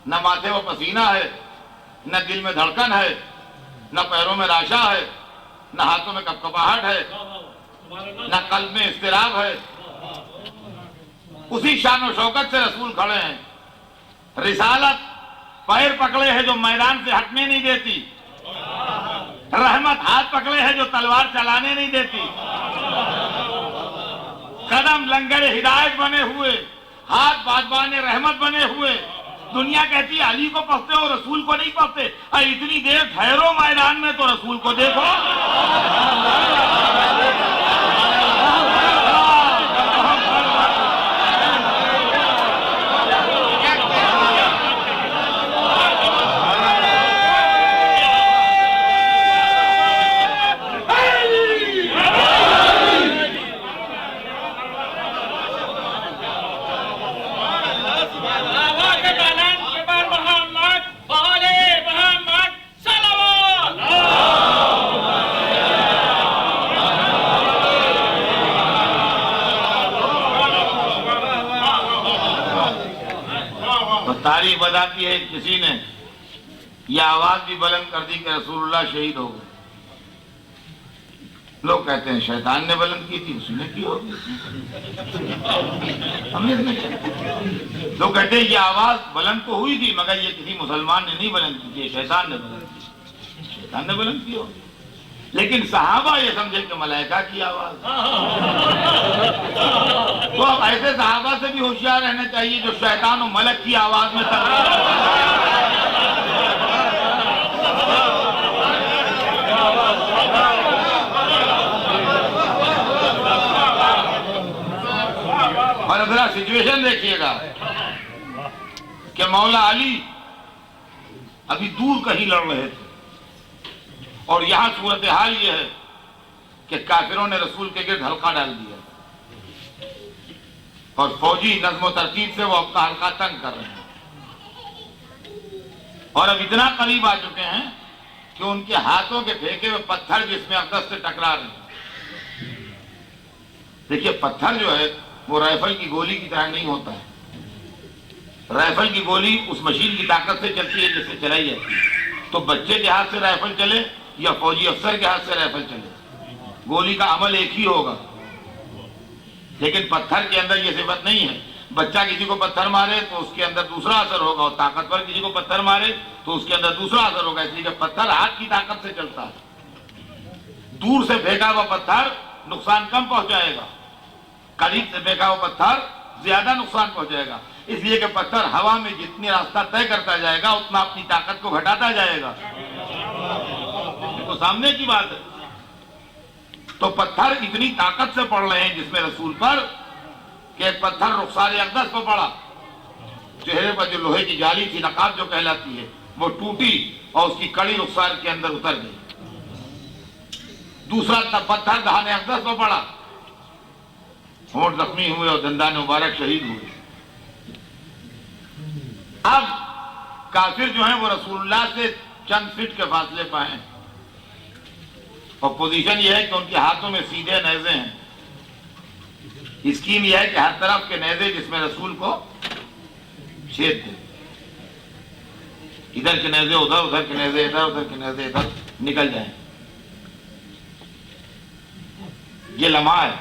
نہ ماتھے پر پسینہ ہے، نہ دل میں دھڑکن ہے، نہ پیروں میں راشا ہے، نہ ہاتھوں میں کپکپاہٹ ہے، نہ قلب میں اضطراب ہے۔ اسی شان و شوکت سے رسول کھڑے ہیں۔ رسالت پیر پکڑے ہے جو میدان سے ہٹنے نہیں دیتی، رحمت ہاتھ پکڑے ہے جو تلوار چلانے نہیں دیتی، قدم لنگر ہدایت بنے ہوئے، ہاتھ بادبان رحمت بنے ہوئے۔ دنیا کہتی ہے علی کو پڑھتے ہو رسول کو نہیں پڑھتے، اتنی دیر ٹھہرو میدان میں تو رسول کو دیکھو۔ تاریخ بتاتی ہے کسی نے یہ آواز بھی بلند کر دی کہ رسول اللہ شہید ہو گئے۔ لوگ کہتے ہیں شیطان نے بلند کی تھی، اسی نے کی ہوگی، ہم نے کیا۔ لوگ کہتے ہیں یہ آواز بلند تو ہوئی تھی مگر یہ کسی مسلمان نے نہیں بلند کی، یہ شیطان نے بلند کی، شیطان نے بلند کی ہوگی۔ لیکن صحابہ یہ سمجھے کہ ملائکہ کی آواز۔ تو اب ایسے صحابہ سے بھی ہوشیار رہنا چاہیے جو شیطان و ملک کی آواز میں اور ذرا سچویشن دیکھیے گا کہ مولا علی ابھی دور کہیں لڑ رہے تھے، اور یہاں صورتحال یہ ہے کہ کافروں نے رسول کے گرد حلقہ ڈال دیا، اور فوجی نظم و ترتیب سے وہ اپنا حلقہ تنگ کر رہے ہیں، اور اب اتنا قریب آ چکے ہیں کہ ان کے ہاتھوں کے پھینکے ہوئے پتھر جسم اقدس سے ٹکرا رہے ہیں۔ دیکھیے پتھر جو ہے وہ رائفل کی گولی کی طرح نہیں ہوتا ہے، رائفل کی گولی اس مشین کی طاقت سے چلتی ہے جس سے چلائی جاتی ہے، تو بچے کے ہاتھ سے رائفل چلے یا فوجی افسر کے ہاتھ سے رائفل چلے، گولی کا عمل ایک ہی ہوگا۔ لیکن پتھر کے اندر یہ صفت نہیں ہے، بچہ کسی کو پتھر مارے تو اس کے اندر دوسرا اثر ہوگا، اور طاقتور کسی کو پتھر مارے تو اس کے اندر دوسرا اثر ہوگا، اس لیے کہ پتھر ہاتھ کی طاقت سے چلتا ہے۔ دور سے پھینکا ہوا پتھر نقصان کم پہنچائے گا، قریب سے پھینکا ہوا پتھر زیادہ نقصان پہنچائے گا، اس لیے کہ پتھر ہوا میں جتنی راستہ طے کرتا جائے گا اتنا اپنی طاقت کو گھٹاتا جائے گا۔ تو سامنے کی بات ہے. تو پتھر اتنی طاقت سے پڑ رہے ہیں جس میں رسول پر کہ ایک پتھر رخسار اقدس پر پڑا, چہرے پر جو لوہے کی جالی تھی, نقاب جو کہلاتی ہے, وہ ٹوٹی اور اس کی کڑی رخسار کے اندر اتر گئی. دوسرا پتھر دہان اقدس پر پڑا, ہونٹ زخمی ہوئے اور دندان مبارک شہید ہوئے. اب کافر جو ہیں وہ رسول اللہ سے چند فٹ کے فاصلے پہ ہیں, اور پوزیشن یہ ہے کہ ان کے ہاتھوں میں سیدھے نیزے ہیں. اسکیم یہ ہے کہ ہر طرف کے نیزے جس میں رسول کو چھید دے, ادھر کے نیزے ادھر, ادھر کے نیزے ادھر, ادھر کے نیزے ادھر نکل جائیں. یہ لمحہ ہے,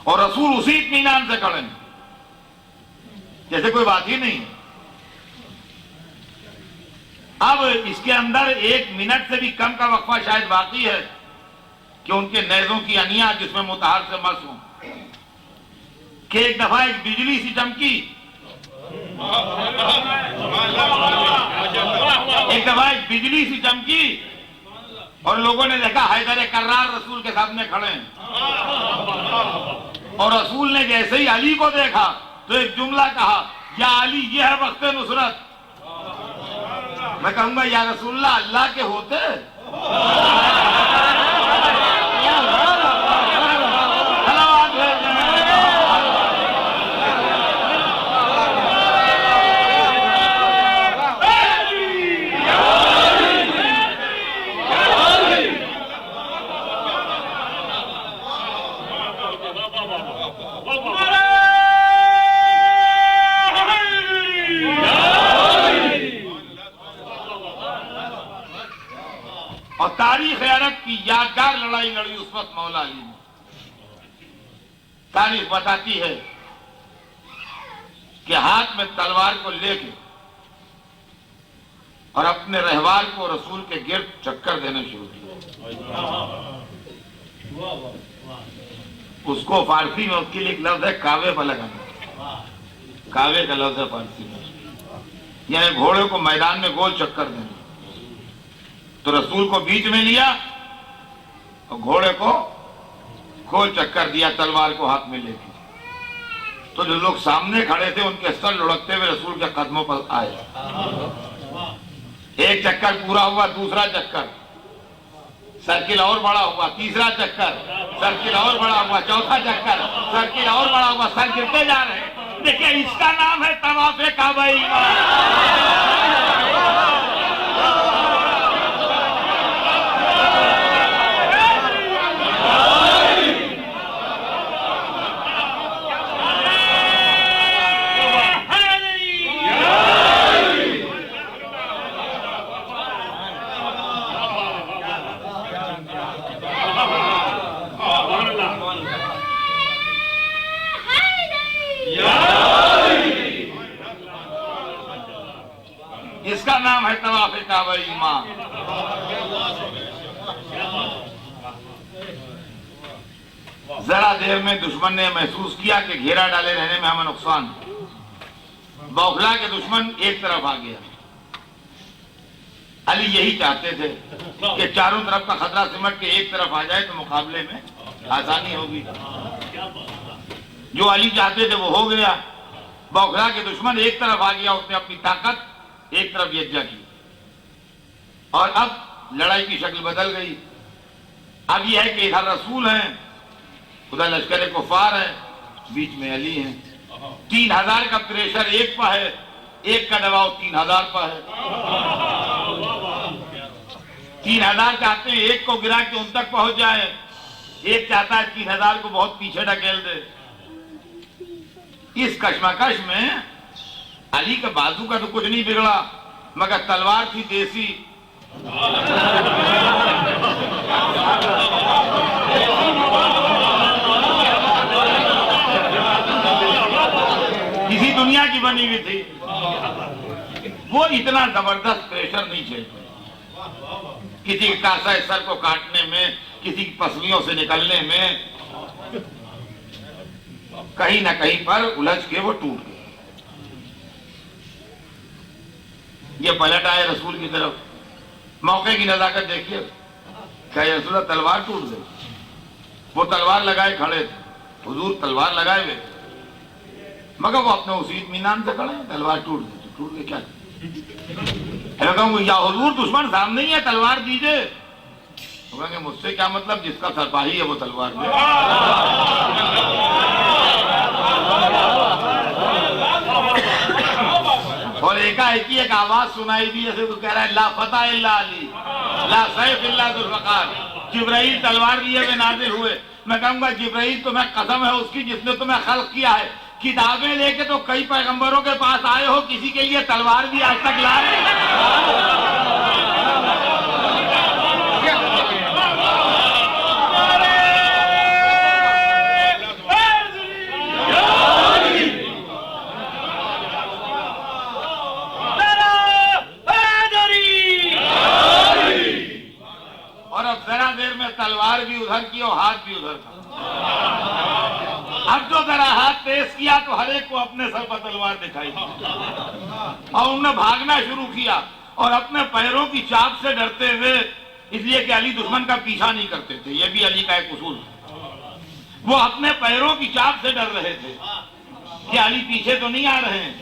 اور رسول اسی اطمینان سے کھڑے ہیں جیسے کوئی بات ہی نہیں ہے. اب اس کے اندر 1 منٹ سے بھی کم کا وقفہ شاید باقی ہے کہ ان کے نیزوں کی انیاں جس میں متحر سے مس ہوں, کہ ایک دفعہ ایک بجلی سی چمکی, ایک دفعہ ایک بجلی سی چمکی, اور لوگوں نے دیکھا حیدر کرار رسول کے سامنے کھڑے ہیں. اور رسول نے جیسے ہی علی کو دیکھا تو ایک جملہ کہا, یا علی یہ ہے وقت نصرت. میں کہوں گا یا رسول اللہ کے ہوتے اور تاریخ عرب کی یادگار لڑائی لڑی اس وقت مولا علی نے. تاریخ بتاتی ہے کہ ہاتھ میں تلوار کو لے کے اور اپنے رہوار کو رسول کے گرد چکر دینا شروع کیا. اس کو فارسی میں اس کے لیے ایک لفظ ہے کاوے پر لگانا. کاوے کا لفظ ہے فارسی میں, یعنی گھوڑے کو میدان میں گول چکر دینا. تو رسول کو بیچ میں لیا اور گھوڑے کو گول چکر دیا تلوار کو ہاتھ میں لے کے. تو جو لوگ سامنے کھڑے تھے ان کے سر لڑکتے ہوئے رسول کے قدموں پر آئے. ایک چکر پورا ہوا, دوسرا چکر سرکل اور بڑا ہوا, تیسرا چکر سرکل اور بڑا ہوا, چوتھا چکر سرکل اور بڑا ہوا, سر گرتے جا رہے ہیں. دیکھیں اس کا نام ہے طواف کعبہ ایمان. اس کا نام ہے طواف کعبہ ایمان. ذرا دیر میں دشمن نے محسوس کیا کہ گھیرا ڈالے رہنے میں ہمیں نقصان ہے. بوکھلا کے دشمن ایک طرف آ گیا. علی یہی چاہتے تھے کہ چاروں طرف کا خطرہ سمٹ کے ایک طرف آ جائے تو مقابلے میں آسانی ہوگی. جو علی چاہتے تھے وہ ہو گیا. بوکھلا کے دشمن ایک طرف آ گیا, اس نے اپنی طاقت ایک طرف یکجا کی, اور اب لڑائی کی شکل بدل گئی. اب یہ ہے کہ ادھر رسول ہیں, ادھر لشکر کفار ہے, بیچ میں علی ہیں. 3000 کا پریشر ایک پہ ہے, ایک کا دباؤ 3000 پہ ہے. 3000 چاہتے ہیں ایک کو گرا کے ان تک پہنچ جائے, ایک چاہتا ہے 3000 کو بہت پیچھے ڈھکیل دے. اس کشمکش میں علی کا بازو کا تو کچھ نہیں بگڑا, مگر تلوار تھی دیسی. کسی دنیا کی بنی ہوئی تھی. وہ اتنا زبردست پریشر نہیں جھیلتے. کسی کے کاسا سر کو کاٹنے میں, کسی کی پسلیوں سے نکلنے میں, کہیں نہ کہیں پر الجھ کے وہ ٹوٹ گئے. یہ پلٹ آئے رسول کی طرف. موقع کی نزاکت دیکھیے, کہ یا رسول اللہ تلوار ٹوٹ گئی. وہ تلوار لگائے کھڑے تھے, حضور تلوار لگائے ہوئے تھے, مگر وہ اپنے اسی اطمینان سے کھڑے ہیں. تلوار ٹوٹ گئی تو ٹوٹ گئی, کیا میں کہوں یا حضور دشمن سامنے ہی ہے, تلوار دیجئے. وہ کہیں گے مجھ سے کیا مطلب, جس کا سرپاہی ہے وہ تلوار دے. اور ایک آواز سنائی دی جیسے تو کہہ رہا ہے لا فتح الا علی لا سیف الا ذو الفقار. جبرائیل تلوار لیے ہوئے نازل ہوئے. میں کہوں گا جبرائیل تمہیں قسم ہے اس کی جس نے تمہیں خلق کیا ہے, کتابیں لے کے تو کئی پیغمبروں کے پاس آئے ہو, کسی کے لیے تلوار بھی آج تک لائے. اور اب ذرا دیر میں تلوار بھی ادھر کی اور ہاتھ بھی ادھر تھا. اب جو ذرا ہاتھ تیز کیا تو ہر ایک کو اپنے سر پر تلوار دکھائی دی, اور انہوں نے بھاگنا شروع کیا, اور اپنے پیروں کی چاپ سے ڈرتے ہوئے, اس لیے کہ علی دشمن کا پیچھا نہیں کرتے تھے, یہ بھی علی کا ایک اصول ہے. وہ اپنے پیروں کی چاپ سے ڈر رہے تھے کہ علی پیچھے تو نہیں آ رہے ہیں.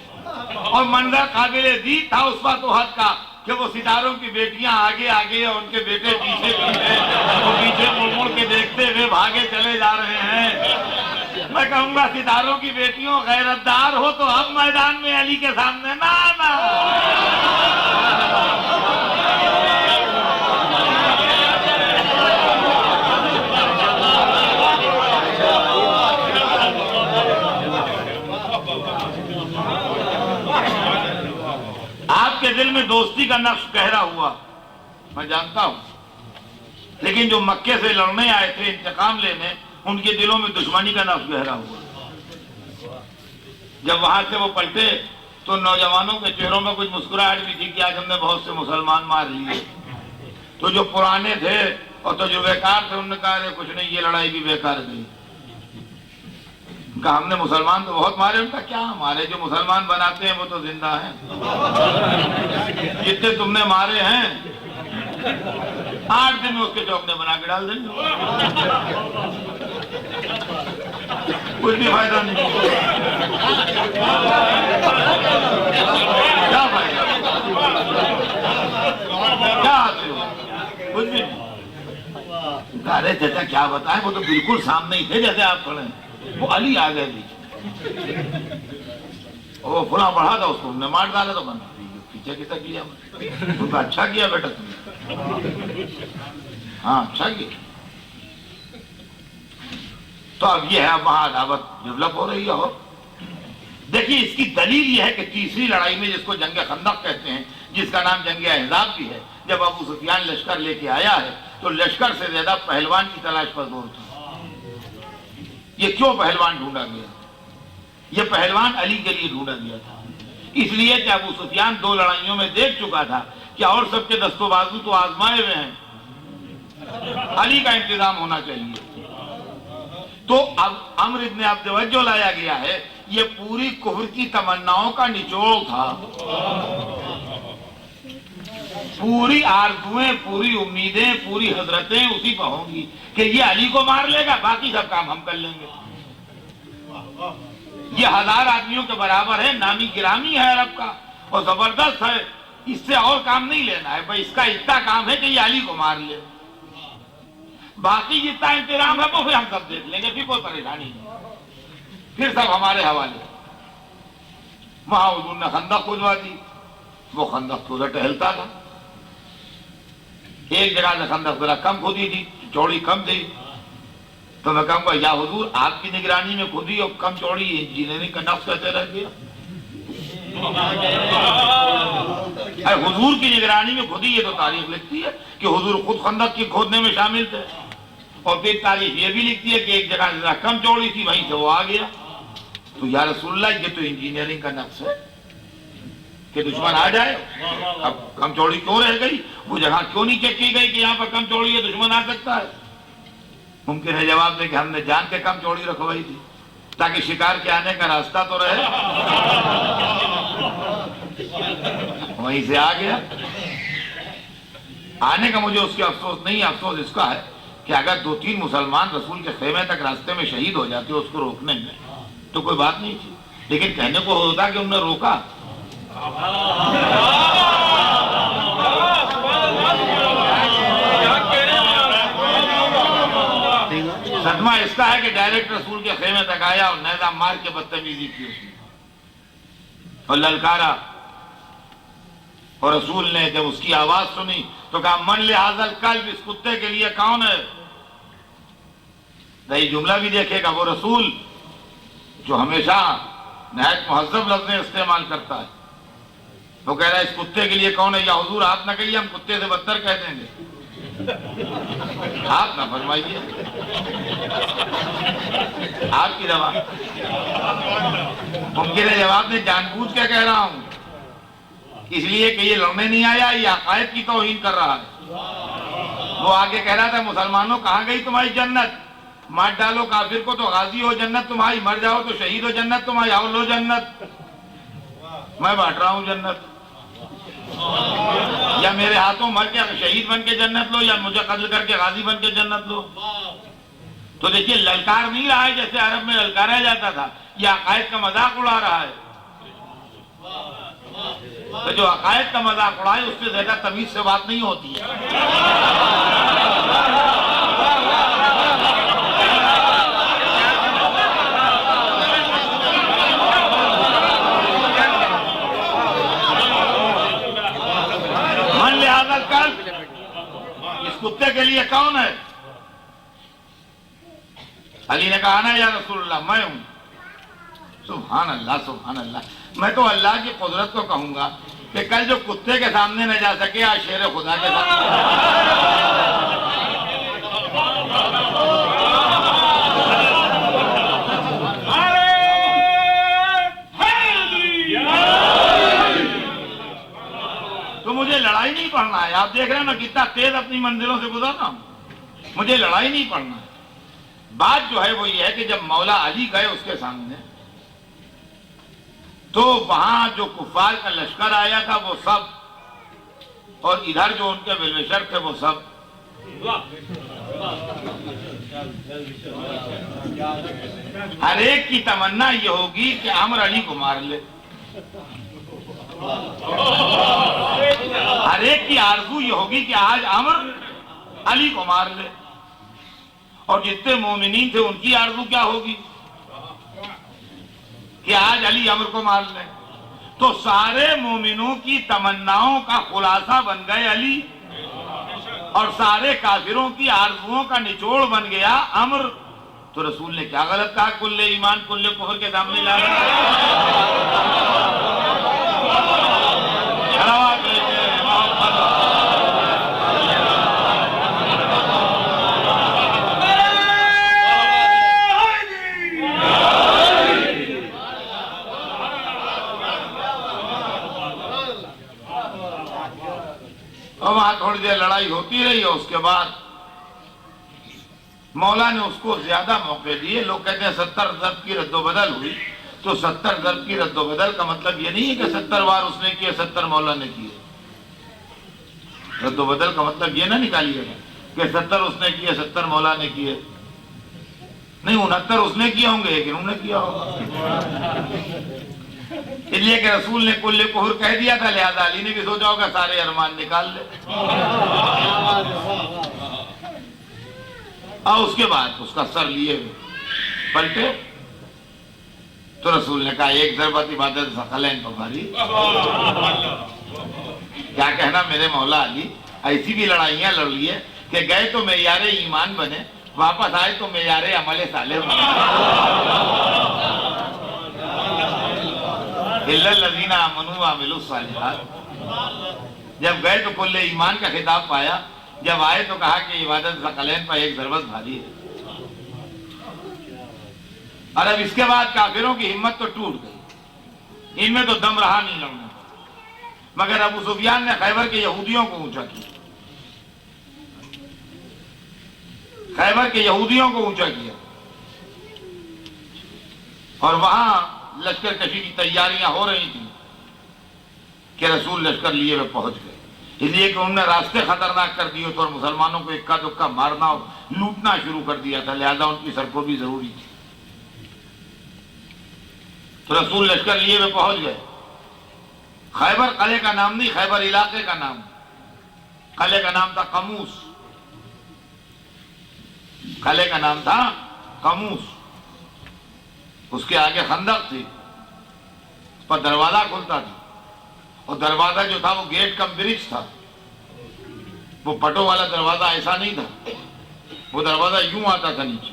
اور منظر قابل دید تھا اس وقت احد کا کہ وہ ستاروں کی بیٹیاں آگے آگے اور ان کے بیٹے پیچھے پیچھے, وہ پیچھے مڑ مڑ کے دیکھتے ہوئے بھاگے چلے جا رہے ہیں. میں کہوں گا ستاروں کی بیٹیوں غیرتدار ہو تو اب میدان میں علی کے سامنے نہ آنا. آپ کے دل میں دوستی کا نقش گہرا ہوا میں جانتا ہوں, لیکن جو مکے سے لڑنے آئے تھے انتقام لینے, ان کے دلوں میں دشمنی کا نقش گہرا ہوا. جب وہاں سے وہ پلٹے تو نوجوانوں کے چہروں میں کچھ مسکراہٹ بھی تھی کہ آج ہم نے بہت سے مسلمان مار لیے. تو جو پرانے تھے اور تجربے کار تھے انہوں نے کہا کچھ نہیں, یہ لڑائی بھی بیکار گئی. کہا ہم نے مسلمان تو بہت مارے. ان کا کیا مارے, جو مسلمان بناتے ہیں وہ تو زندہ ہیں. جتنے تم نے مارے ہیں 8 دن میں اس کے چوکنے بنا کے ڈال دیں گے, کچھ بھی فائدہ نہیں. کیا فائدہ, کیا آتے ہو, کچھ بھی نہیں. ارے چچا کیا بتائیں, وہ تو بالکل سامنے ہی تھے جیسے آپ کھڑے ہیں. وہ علی آ گئے پیچھے, وہ فلاں بڑھا تھا, اس کو نے مار ڈالا تو بند پیچھے کسا کیا. ان کا اچھا کیا بیٹا تم نے, ہاں اچھا کیا. تو اب یہ ہے, اب وہاں عداوت ڈیولپ ہو رہی ہے. اور دیکھیے اس کی دلیل یہ ہے کہ تیسری لڑائی میں, جس کو جنگ خندق کہتے ہیں, جس کا نام جنگ احزاب بھی ہے, جب ابو سفیان لشکر لے کے آیا ہے تو لشکر سے زیادہ پہلوان کی تلاش پر دور تھا. یہ کیوں پہلوان ڈھونڈا گیا؟ یہ پہلوان علی کے لیے ڈھونڈا گیا تھا, اس لیے کہ ابو سفیان 2 لڑائیوں میں دیکھ چکا تھا کہ اور سب کے دست و بازو تو آزمائے ہوئے ہیں, علی کا انتظام ہونا چاہیے. تو اب امر ابن عبد وجہ لایا گیا ہے. یہ پوری کفر کی تمناؤں کا نچوڑ تھا, پوری آرزویں, پوری امیدیں, پوری حضرتیں اسی پر ہوں گی کہ یہ علی کو مار لے گا, باقی سب کام ہم کر لیں گے. یہ 1000 آدمیوں کے برابر ہے, نامی گرامی ہے عرب کا, اور زبردست ہے. اس سے اور کام نہیں لینا ہے بھائی, اس کا اتنا کام ہے کہ یہ علی کو مار لے, باقی جتنا انتظام ہے وہ پھر ہم سب دیکھ لیں گے, پھر کوئی پریشانی نہیں, پھر سب ہمارے حوالے. وہاں حضور نے خندق کھودوا دی, وہ خندق تو ادھر ٹہلتا تھا. ایک جگہ سے خندق ذرا کم کھودی تھی, چوڑی کم تھی. تو میں کہوں گا یا حضور آپ کی نگرانی میں کھودی اور کم چوڑی, انجینئرنگ کا نقص کیسے رہ گیا؟ حضور کی نگرانی میں کھودی, یہ تو تاریخ لکھتی ہے کہ حضور خود خندق کی کھودنے میں شامل تھے. اور پھر تاریخ یہ بھی لکھتی ہے کہ ایک جگہ ذرا کم چوڑی تھی, وہیں سے وہ آ گیا. تو یا رسول اللہ یہ تو انجینئرنگ کا نقص ہے کہ دشمن آ جائے. اب کم چوڑی کیوں رہ گئی, وہ جگہ کیوں نہیں چیک کی گئی کہ یہاں پر کم چوڑی ہے, دشمن آ سکتا ہے؟ ممکن ہے جواب دے کہ ہم نے جان کے کم چوڑی رکھوائی تھی تاکہ شکار کے آنے کا راستہ تو رہے. وہیں سے آ گیا. آنے کا مجھے اس کے افسوس نہیں ہے، افسوس اس کا ہے کہ اگر 2-3 مسلمان رسول کے خیمے تک راستے میں شہید ہو جاتے اس کو روکنے میں تو کوئی بات نہیں تھی، لیکن کہنے کو ہوتا کہ انہوں نے روکا۔ صدمہ اس کا ہے کہ ڈائریکٹ رسول کے خیمے تک آیا اور نیزہ مار کے بدتمیزی کی اس نے اور للکارا، اور رسول نے جب اس کی آواز سنی تو کہا من لہذا الکلب، اس کتے کے لیے کون ہے؟ یہ جملہ بھی دیکھے گا، وہ رسول جو ہمیشہ نہایت مہذب لفظیں استعمال کرتا ہے، وہ کہہ رہا ہے اس کتے کے لیے کون ہے؟ یا حضور آپ نہ کہیے، ہم کتے سے بدتر کہہ دیں گے، آپ نہ فرمائیے، آپ کی دوا ممکن ہے جواب میں جان بوجھ کے کہہ رہا ہوں اس لیے کہ یہ لڑنے نہیں آیا، یہ عقائد کی توہین کر رہا ہے۔ وہ آگے کہہ رہا تھا مسلمانوں کہاں گئی تمہاری جنت؟ مار ڈالو کافر کو تو غازی ہو جنت تمہاری، مر جاؤ تو شہید ہو جنت تمہاری، آؤ لو جنت، میں بانٹ رہا ہوں جنت، یا میرے ہاتھوں مر کے شہید بن کے جنت لو یا مجھے قتل کر کے غازی بن کے جنت لو۔ تو دیکھیے للکار نہیں رہا ہے جیسے عرب میں للکارا جاتا تھا، یہ عقائد کا مذاق اڑا رہا ہے۔ تو جو عقائد کا مذاق اڑائے اس سے زیادہ تمیز سے بات نہیں ہوتی ہے۔ من لہذا الکلب، اس کتے کے لیے کون ہے؟ علی نے کہا نا یا رسول اللہ میں ہوں۔ سبحان اللہ سبحان اللہ، میں تو اللہ کی قدرت کو کہوں گا کہ کل جو کتے کے سامنے نہ جا سکے آج شیر خدا کے سامنے۔ تو مجھے لڑائی نہیں پڑھنا ہے، آپ دیکھ رہے ہیں میں کتنا تیز اپنی منزلوں سے گزر رہا ہوں، مجھے لڑائی نہیں پڑھنا ہے۔ بات جو ہے وہ یہ ہے کہ جب مولا علی گئے اس کے سامنے تو وہاں جو کفار کا لشکر آیا تھا وہ سب، اور ادھر جو ان کے ویلویشر تھے وہ سب، ہر ایک کی تمنا یہ ہوگی کہ عمر علی کو مار لے، ہر ایک کی آرزو یہ ہوگی کہ آج عمر علی کو مار لے، اور جتنے مومنین تھے ان کی آرزو کیا ہوگی کہ آج علی عمر کو مار لے۔ تو سارے مومنوں کی تمناؤں کا خلاصہ بن گئے علی، اور سارے کافروں کی آرزوؤں کا نچوڑ بن گیا عمر۔ تو رسول نے کیا غلط کہا کل ایمان کل کفر کے سامنے لا وہاں تھوڑی دیر لڑائی ہوتی رہی اور اس کے بعد مولا نے اس کو زیادہ موقع دیے۔ لوگ کہتے ہیں 70 ضرب کی رد و بدل ہوئی، تو 70 ضرب کی رد و بدل کا مطلب یہ نہیں ہے کہ 70 بار اس نے کیے 70 مولا نے کیے۔ رد و بدل کا مطلب یہ نہ نکالیے گا کہ 70 اس نے کیے 70 مولا نے کیے، نہیں 69 اس نے کیے ہوں گے لیکن انہوں نے کیا ہوگا۔ اس لیے کہ رسول نے کل کفر کہہ دیا تھا، لہذا علی نے بھی سوچا ہوگا سارے ارمان نکال لے، اور اس کے بعد اس کا سر لیے پلٹے تو رسول نے کہا ایک ضربت عبادت ثقلین پر بھاری۔ کیا کہنا میرے مولا علی، ایسی بھی لڑائیاں لڑ لیے کہ گئے تو معیار ایمان بنے، واپس آئے تو معیار عمل صالح بنے۔ الا الذین آمنوا وعملوا الصالحات، جب گئے تو کل ایمان کا خطاب پایا، جب آئے تو کہا کہ عبادت ثقلین پر ایک ضربت بھاری ہے۔ اور اب اس کے بعد کافروں کی ہمت تو ٹوٹ گئی، ان میں تو دم رہا نہیں لڑنا، مگر ابو سفیان نے خیبر کے یہودیوں کو اونچا کیا، خیبر کے یہودیوں کو اونچا کیا، اور وہاں لشکر کشی کی تیاریاں ہو رہی تھیں کہ رسول لشکر لیے ہوئے پہنچ گئے۔ اس لیے کہ انہوں نے راستے خطرناک کر دیے تھے اور مسلمانوں کو اکا دکا مارنا اور لوٹنا شروع کر دیا تھا، لہذا ان کی سرکوبی ضروری تھی۔ تو رسول لشکر لیے ہوئے پہنچ گئے۔ خیبر قلعے کا نام نہیں، خیبر علاقے کا نام، قلعے کا نام تھا قموس، قلعے کا نام تھا قموس۔ اس کے آگے خندق تھی، اس پر دروازہ کھلتا تھا، اور دروازہ جو تھا وہ گیٹ کم برج تھا، وہ پٹوں والا دروازہ ایسا نہیں تھا، وہ دروازہ یوں آتا تھا نیچے۔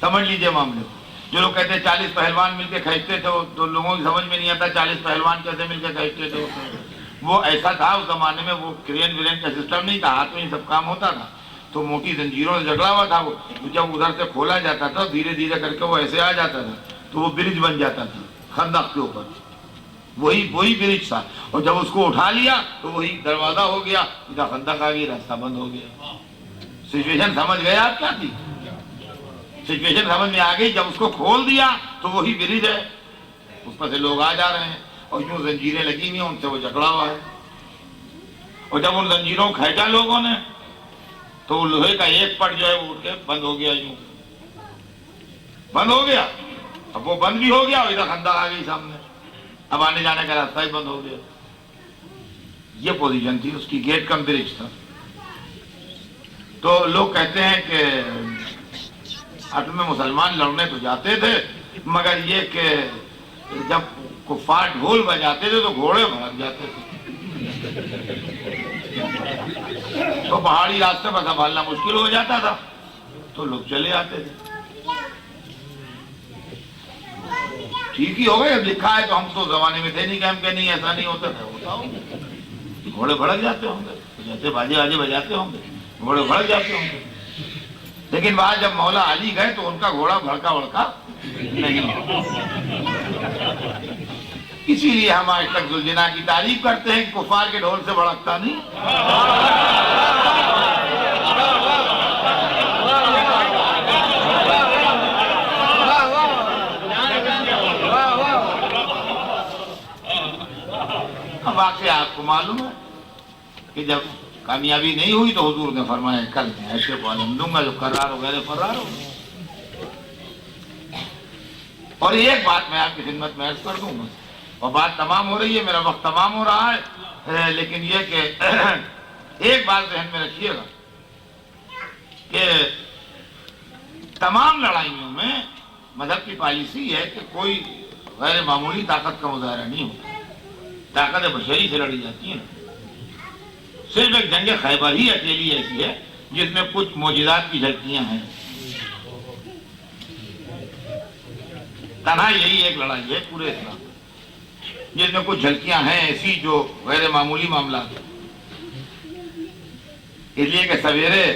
سمجھ لیجئے معاملے کو۔ جو لوگ کہتے ہیں 40 پہلوان مل کے کھینچتے تھے، تو لوگوں کی سمجھ میں نہیں آتا 40 پہلوان کیسے مل کے کھینچتے تھے۔ وہ ایسا تھا اس زمانے میں، وہ کرین ورین کا سسٹم نہیں تھا، ہاتھ میں ہی سب کام ہوتا تھا، تو موٹی زنجیروں سے جکڑا ہوا تھا وہ، جب ادھر سے کھولا جاتا تھا دھیرے دھیرے کر کے وہ ایسے آ جاتا تھا، تو وہ برج بن جاتا تھا خندق کے اوپر، وہی برج تھا، اور جب اس کو اٹھا لیا تو وہی دروازہ ہو گیا، ادھر خندق آ گئی، راستہ بند ہو گیا۔ سچویشن سمجھ گئے آپ کیا تھی؟ سچویشن سمجھ میں آ گئی۔ جب اس کو کھول دیا تو وہی برج ہے، اس پر سے لوگ آ جا رہے ہیں، اور یوں زنجیریں لگی ہوئی ہیں، ان سے وہ جکڑا ہوا ہے، اور جب ان زنجیروں کو کھینچا لوگوں نے تو وہ لوہے کا ایک پٹ جو ہے وہ اٹھ کے بند ہو گیا، یوں بند ہو گیا۔ اب وہ بند بھی ہو گیا اور ادھر خندق آ گئی سامنے، اب آنے جانے کا راستہ ہی بند ہو گیا۔ یہ پوزیشن تھی اس کی، گیٹ کم برج تھا۔ تو لوگ کہتے ہیں کہ اصل میں مسلمان لڑنے تو جاتے تھے، مگر یہ کہ جب کفار ڈھول بجاتے تھے تو گھوڑے بھڑک جاتے تھے، تو پہاڑی راستے پر سنبھالنا مشکل ہو جاتا تھا، تو لوگ چلے آتے تھے۔ ٹھیک ہی ہو گئے، اب لکھا ہے تو ہم تو زمانے میں تھے نہیں کہ ہم کہ نہیں ایسا نہیں ہوتا تھا، ہوتا ہوگا، گھوڑے بھڑک جاتے ہوں گے، جیسے باجے باجے بجاتے ہوں گے گھوڑے بھڑک جاتے ہوں گے۔ لیکن بعد جب مولا علی گئے تو ان کا گھوڑا بھڑکا بھڑکا نہیں، اسی لیے ہم آج تک ذوالجناح کی تعریف کرتے ہیں کہ کفار کے ڈھول سے بھڑکتا نہیں۔ اب واقعی آپ کو معلوم ہے کہ جب کامیابی نہیں ہوئی تو حضور نے فرمایا کل میں ایسے کو علم دوں گا جو قرار ہو گئے فرار ہو۔ اور ایک بات میں آپ کی خدمت میں عرض کر دوں گا، اور بات تمام ہو رہی ہے، میرا وقت تمام ہو رہا ہے، لیکن یہ کہ ایک بات ذہن میں رکھیے گا کہ تمام لڑائیوں میں مذہب کی پالیسی ہے کہ کوئی غیر معمولی طاقت کا مظاہرہ نہیں ہوتا، طاقت بشری سے لڑی جاتی ہے۔ صرف ایک جنگ خیبر ہی اکیلی ایسی ہے جس میں کچھ معجزات کی جھلکیاں ہیں، تنہا یہی ایک لڑائی ہے پورے اسلام جس میں کچھ جھلکیاں ہیں ایسی جو غیر معمولی معاملات ہیں۔ اس لیے کہ سویرے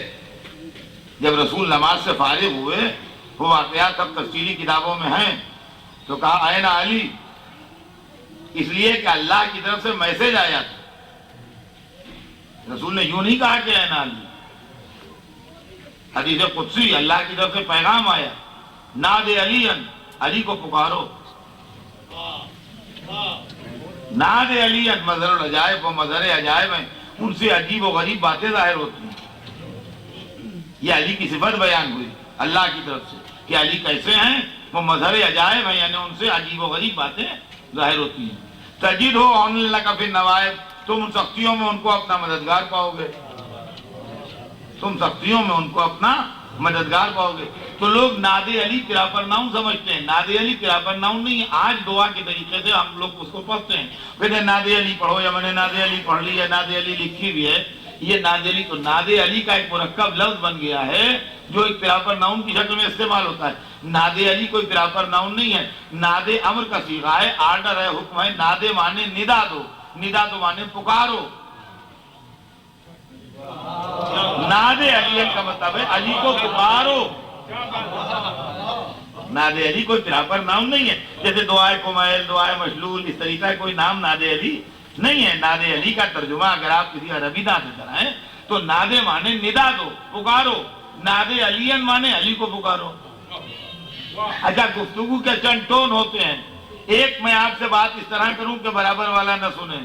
جب رسول نماز سے فارغ ہوئے، وہ واقعات سب تفصیلی کتابوں میں ہیں، تو کہا اے نا علی، اس لیے کہ اللہ کی طرف سے میسج آیا تھا۔ رسول نے یوں نہیں کہا کہ اے نا علی، حدیث قدسی اللہ کی طرف سے پیغام آیا، ناد علی، علی کو پکارو، ناد علی، مظہر العجائب و مظہر عجائب ہیں، ان سے عجیب و غریب باتیں ظاہر ہوتی ہیں۔ یہ علی کی صفت بیان ہوئی اللہ کی طرف سے کہ علی کیسے ہیں، وہ مظہر عجائب ہیں، یعنی ان سے عجیب و غریب باتیں ظاہر ہوتی ہیں۔ تجد ہو عون لک فی النوائب، تم ان سختیوں میں ان کو اپنا مددگار پاؤ گے، تم سختیوں میں ان کو اپنا مددگار پاؤ گے۔ تو لوگ ناد علی پراپر ناؤن سمجھتے ہیں، ناد علی پراپر ناؤن نہیں ہے۔ آج دعا کے طریقے سے ہم لوگ اس کو پڑھتے ہیں، کہتے ہیں ناد علی پڑھو، یا میں نے ناد علی پڑھ لی، یا ناد علی لکھی ہوئی ہے۔ یہ ناد علی، تو ناد علی کا ایک مرکب لفظ بن گیا ہے جو ایک پراپر ناؤن کی شکل میں استعمال ہوتا ہے۔ ناد علی کوئی پراپر ناؤن نہیں ہے، ناد امر کا صیغہ ہے، آرڈر ہے، حکم ہے۔ ناد مانے ندا دو، ندا تو مانے پکارو۔ ناد علی کا مطلب ہے علی کو پکارو۔ ناد علی کوئی پراپر نام نہیں ہے، جیسے دعائے کمیل، دعائے مشلول، اس طریقہ کوئی نام ناد علی نہیں ہے۔ ناد علی کا ترجمہ اگر آپ کسی عربی داں سے کرائیں تو ناد مانے ندا دو، پکارو۔ ناد علی مانے علی کو پکارو۔ اچھا، گفتگو کے چند ٹون ہوتے ہیں، ایک میں آپ سے بات اس طرح کروں کہ برابر والا نہ سنیں،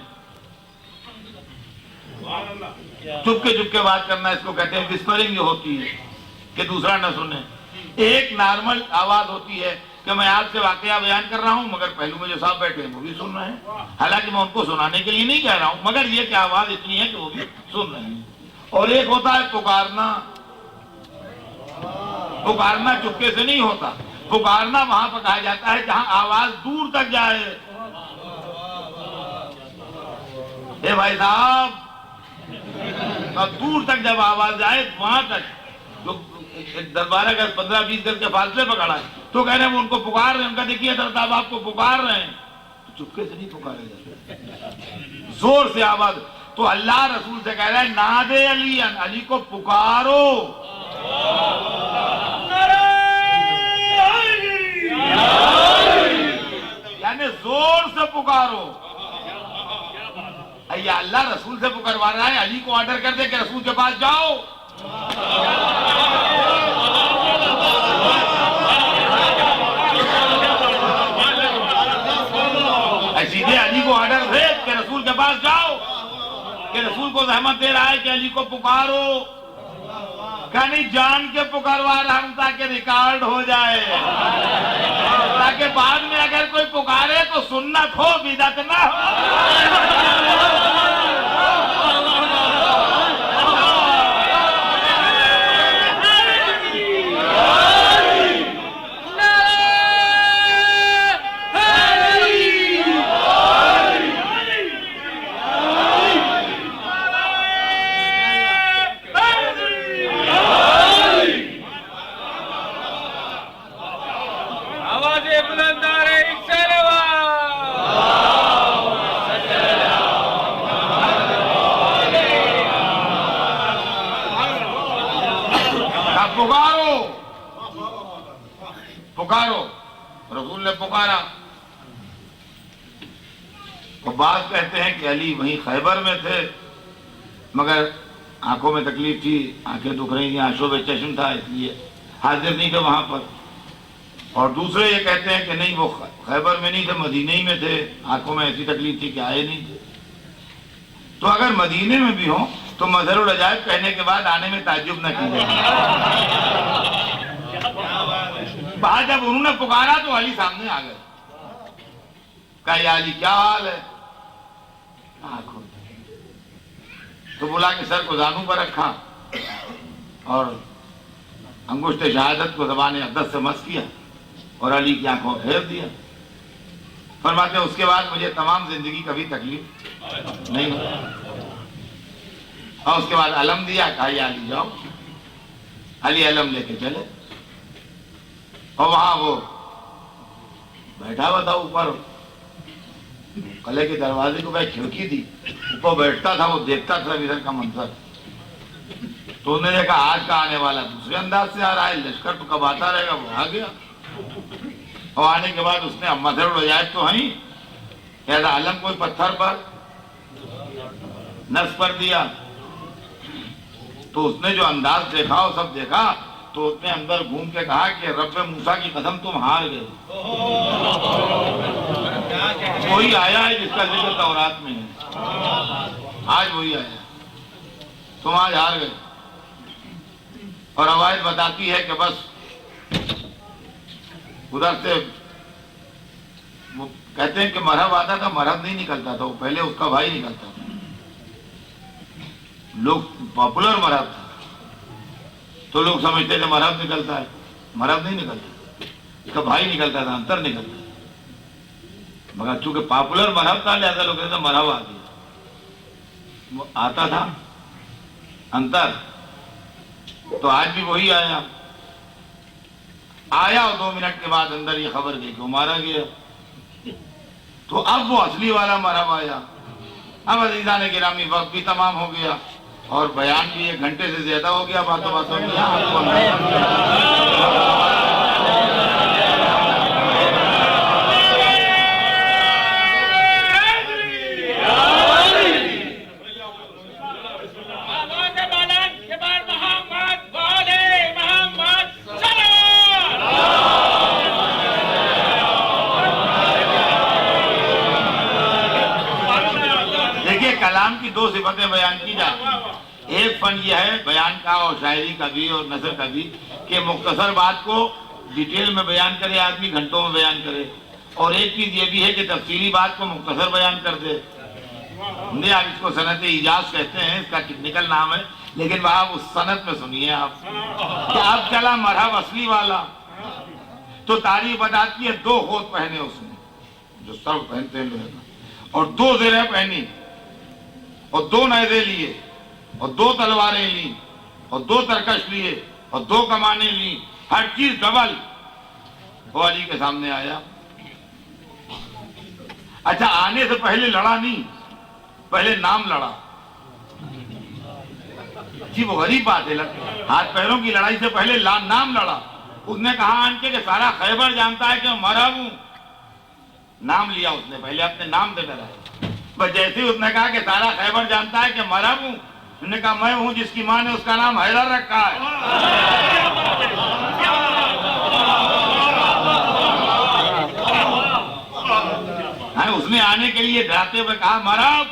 چپ کے بات کرنا، اس کو کہتے ہیں وسپرنگ جو ہوتی ہے کہ دوسرا نہ سنے۔ ایک نارمل آواز ہوتی ہے کہ میں آپ سے واقعہ بیان کر رہا ہوں مگر پہلو میں جو صاحب بیٹھے ہیں وہ بھی سن رہے ہیں، حالانکہ میں ان کو سنانے کے لیے نہیں کہہ رہا ہوں، مگر یہ کہ آواز اتنی ہے کہ وہ بھی سن رہے ہیں۔ اور ایک ہوتا ہے پکارنا، پکارنا چپکے سے نہیں ہوتا، پکارنا وہاں پر کہا جاتا ہے جہاں آواز دور تک جائے۔ اے بھائی صاحب، دور تک جب آواز جائے وہاں تک، جو 10-12 گز 15-20 گز کے فاصلے پر کھڑا ہے تو کہہ رہے ہیں وہ ان کو پکار رہے ہیں، ان کا دیکھیے حضرت آپ کو پکار رہے ہیں، چپکے سے نہیں پکارے جاتے، زور سے آواز۔ تو اللہ رسول سے کہہ رہا ہے نادے علی، علی کو پکارو، یعنی زور سے پکارو۔ یا اللہ رسول سے پکاروا رہا ہے، علی کو آرڈر کر دے کہ رسول کے پاس جاؤ۔ سیدھے علی کو آرڈر دے کہ رسول کے پاس جاؤ، کہ رسول کو زحمت دے رہا ہے کہ علی کو پکارو، کہ نہیں جان کے پکاروا رہا ہوں تاکہ ریکارڈ ہو جائے، تاکہ بعد میں اگر کوئی پکارے تو سنت ہو، بدعت نہ ہو۔ پکارو، رسول نے پکارا۔ اور بعض کہتے ہیں کہ علی وہیں خیبر میں تھے مگر آنکھوں میں تکلیف تھی، آنکھیں دکھ رہی تھیں، آشوب چشم تھا، اس لیے حاضر نہیں تھے وہاں پر۔ اور دوسرے یہ کہتے ہیں کہ نہیں وہ خیبر میں نہیں تھے، مدینے ہی میں تھے، آنکھوں میں ایسی تکلیف تھی کہ آئے نہیں تھے۔ تو اگر مدینے میں بھی ہوں تو مظہر العجائب کہنے کے بعد آنے میں تعجب نہ کیجیے۔ بعد جب انہوں نے پکارا تو علی سامنے آ گئے، کہا یا علی کیا حال ہے؟ تو بلا کے سر کو زانوں پر رکھا اور انگشت شہادت کو زبان اقدس سے مس کیا اور علی کی آنکھوں پھیر دیا۔ فرماتے ہیں اس کے بعد مجھے تمام زندگی کبھی تکلیف نہیں ہوئی۔ اور اس کے بعد علم دیا، کہا یا علی جاؤ۔ علی علم لے کے چلے اور وہاں وہ بیٹھا ہوا تھا اوپر قلعے کے دروازے کو کھڑکی تھی، اوپر بیٹھتا تھا، وہ دیکھتا تھا ادھر کا منظر۔ تو انہوں نے دیکھا آج کا آنے والا دوسرے انداز سے آ رہا ہے، لشکر تو کب آتا رہے گا، وہ آ گیا۔ اور آنے کے بعد اس نے مظہر العجائب تو ہیں ایسا علم کوئی پتھر پر نصب پر دیا، تو اس نے جو انداز دیکھا وہ سب دیکھا، تو اس نے اندر گھوم کے کہا کہ رب موسیٰ کی قسم تم ہار گئے۔ وہی آیا ہے جس کا ذکر تورات میں ہے، آج وہی آیا، تم آج ہار گئے۔ اور روایت بتاتی ہے کہ بس ادھر سے وہ کہتے ہیں کہ مرحب آتا تھا، مرحب نہیں نکلتا تھا، وہ پہلے اس کا بھائی نکلتا تھا، لوگ پاپولر مرحب تھا تو لوگ سمجھتے تھے مرحب نکلتا ہے، مرحب نہیں نکلتا، اس کا بھائی نکلتا تھا، انتر نکلتا تھا، مگر چونکہ پاپولر مرحب تھا لہذا لوگ کہتے تھے مرحب آ گیا، وہ آتا تھا انتر۔ تو آج بھی وہی آیا اور 2 منٹ کے بعد اندر یہ خبر گئی کہ وہ مارا گیا۔ تو اب وہ اصلی والا مرحب آیا۔ اب عزیزان گرامی وقت بھی تمام ہو گیا اور بیان بھی 1 گھنٹے سے زیادہ ہو گیا، باتوں میں کلام کی 2 صفتیں بیان کی جاتی ہیں. ایک فن یہ ہے بیان کا اور شاعری کا بھی اور نثر کا بھی کہ مختصر بات کو ڈیٹیل میں بیان کرے آدمی، گھنٹوں میں بیان کرے. اور ایک چیز یہ بھی ہے کہ تفصیلی بات کو مختصر بیان کر دے. نہیں، آپ اس کو صنعت ایجاز کہتے ہیں، اس کا ٹیکنیکل نام ہے، لیکن آپ اس صنعت میں سنیے آپ کہ اب چلا مرحب اصلی والا. تو تاریخ بتاتی ہے 2 ہوت پہنے اس نے، جو سر پہنتے ہیں لوگ، اور 2 زرہیں پہنی، اور 2 نیزے لیے، اور 2 تلواریں لی، اور 2 ترکش لیے، اور 2 کمانیں لی، ہر چیز ڈبل. وہ علی کے سامنے آیا. اچھا، آنے سے پہلے لڑا نہیں، پہلے نام لڑا. جی وہ غریب بات ہے، ہاتھ پیروں کی لڑائی سے پہلے نام لڑا. اس نے کہا آن کے کہ سارا خیبر جانتا ہے کہ میں مرحوم ہوں. نام لیا اس نے، پہلے اپنے نام سے ڈرایا. بس جیسے اس نے کہا کہ سارا خیبر جانتا ہے کہ مرحوم ہوں، اس نے کہا میں ہوں جس کی ماں نے اس کا نام حیدر رکھا ہے. اس نے آنے کے لیے ڈراتے ہوئے کہا مرحب،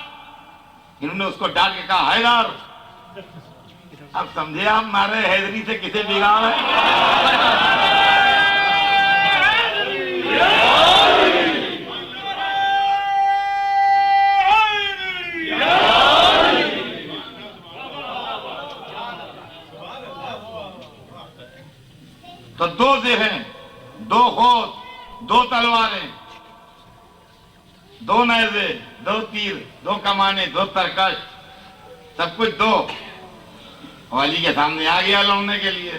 انہوں نے اس کو ڈانٹ کے کہا حیدر. اب سمجھے آپ نعرہ حیدری سے کسے بگاڑ ہے. تو 2 زرہیں، 2 ہوت، 2 تلواریں، 2 نیزے، 2 تیر، 2 کمانے، 2 ترکش، سب کچھ 2. علی کے سامنے آ گیا لڑنے کے لیے.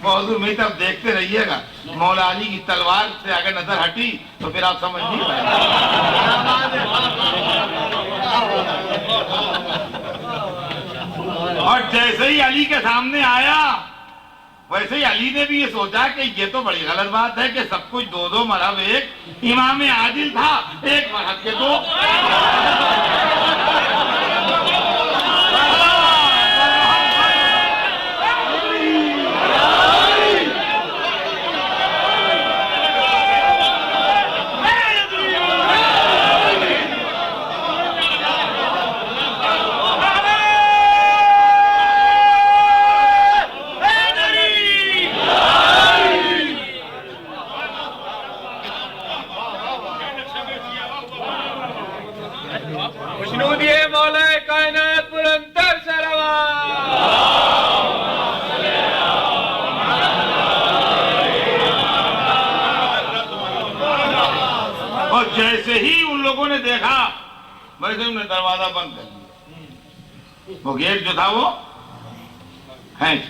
حضور میری طرف دیکھتے رہیے گا، مولا علی کی تلوار سے اگر نظر ہٹی تو پھر آپ سمجھ نہیں پائیں. اور جیسے ہی علی کے سامنے آیا ویسے ہی علی نے بھی یہ سوچا کہ یہ تو بڑی غلط بات ہے کہ سب کچھ 2 مرحب. ایک امام عادل تھا، ایک مرحب کے 2. جیسے ہی ان لوگوں نے دیکھا ویسے انہوں نے دروازہ بند کر دیا. وہ گیٹ جو تھا وہ کھینچ.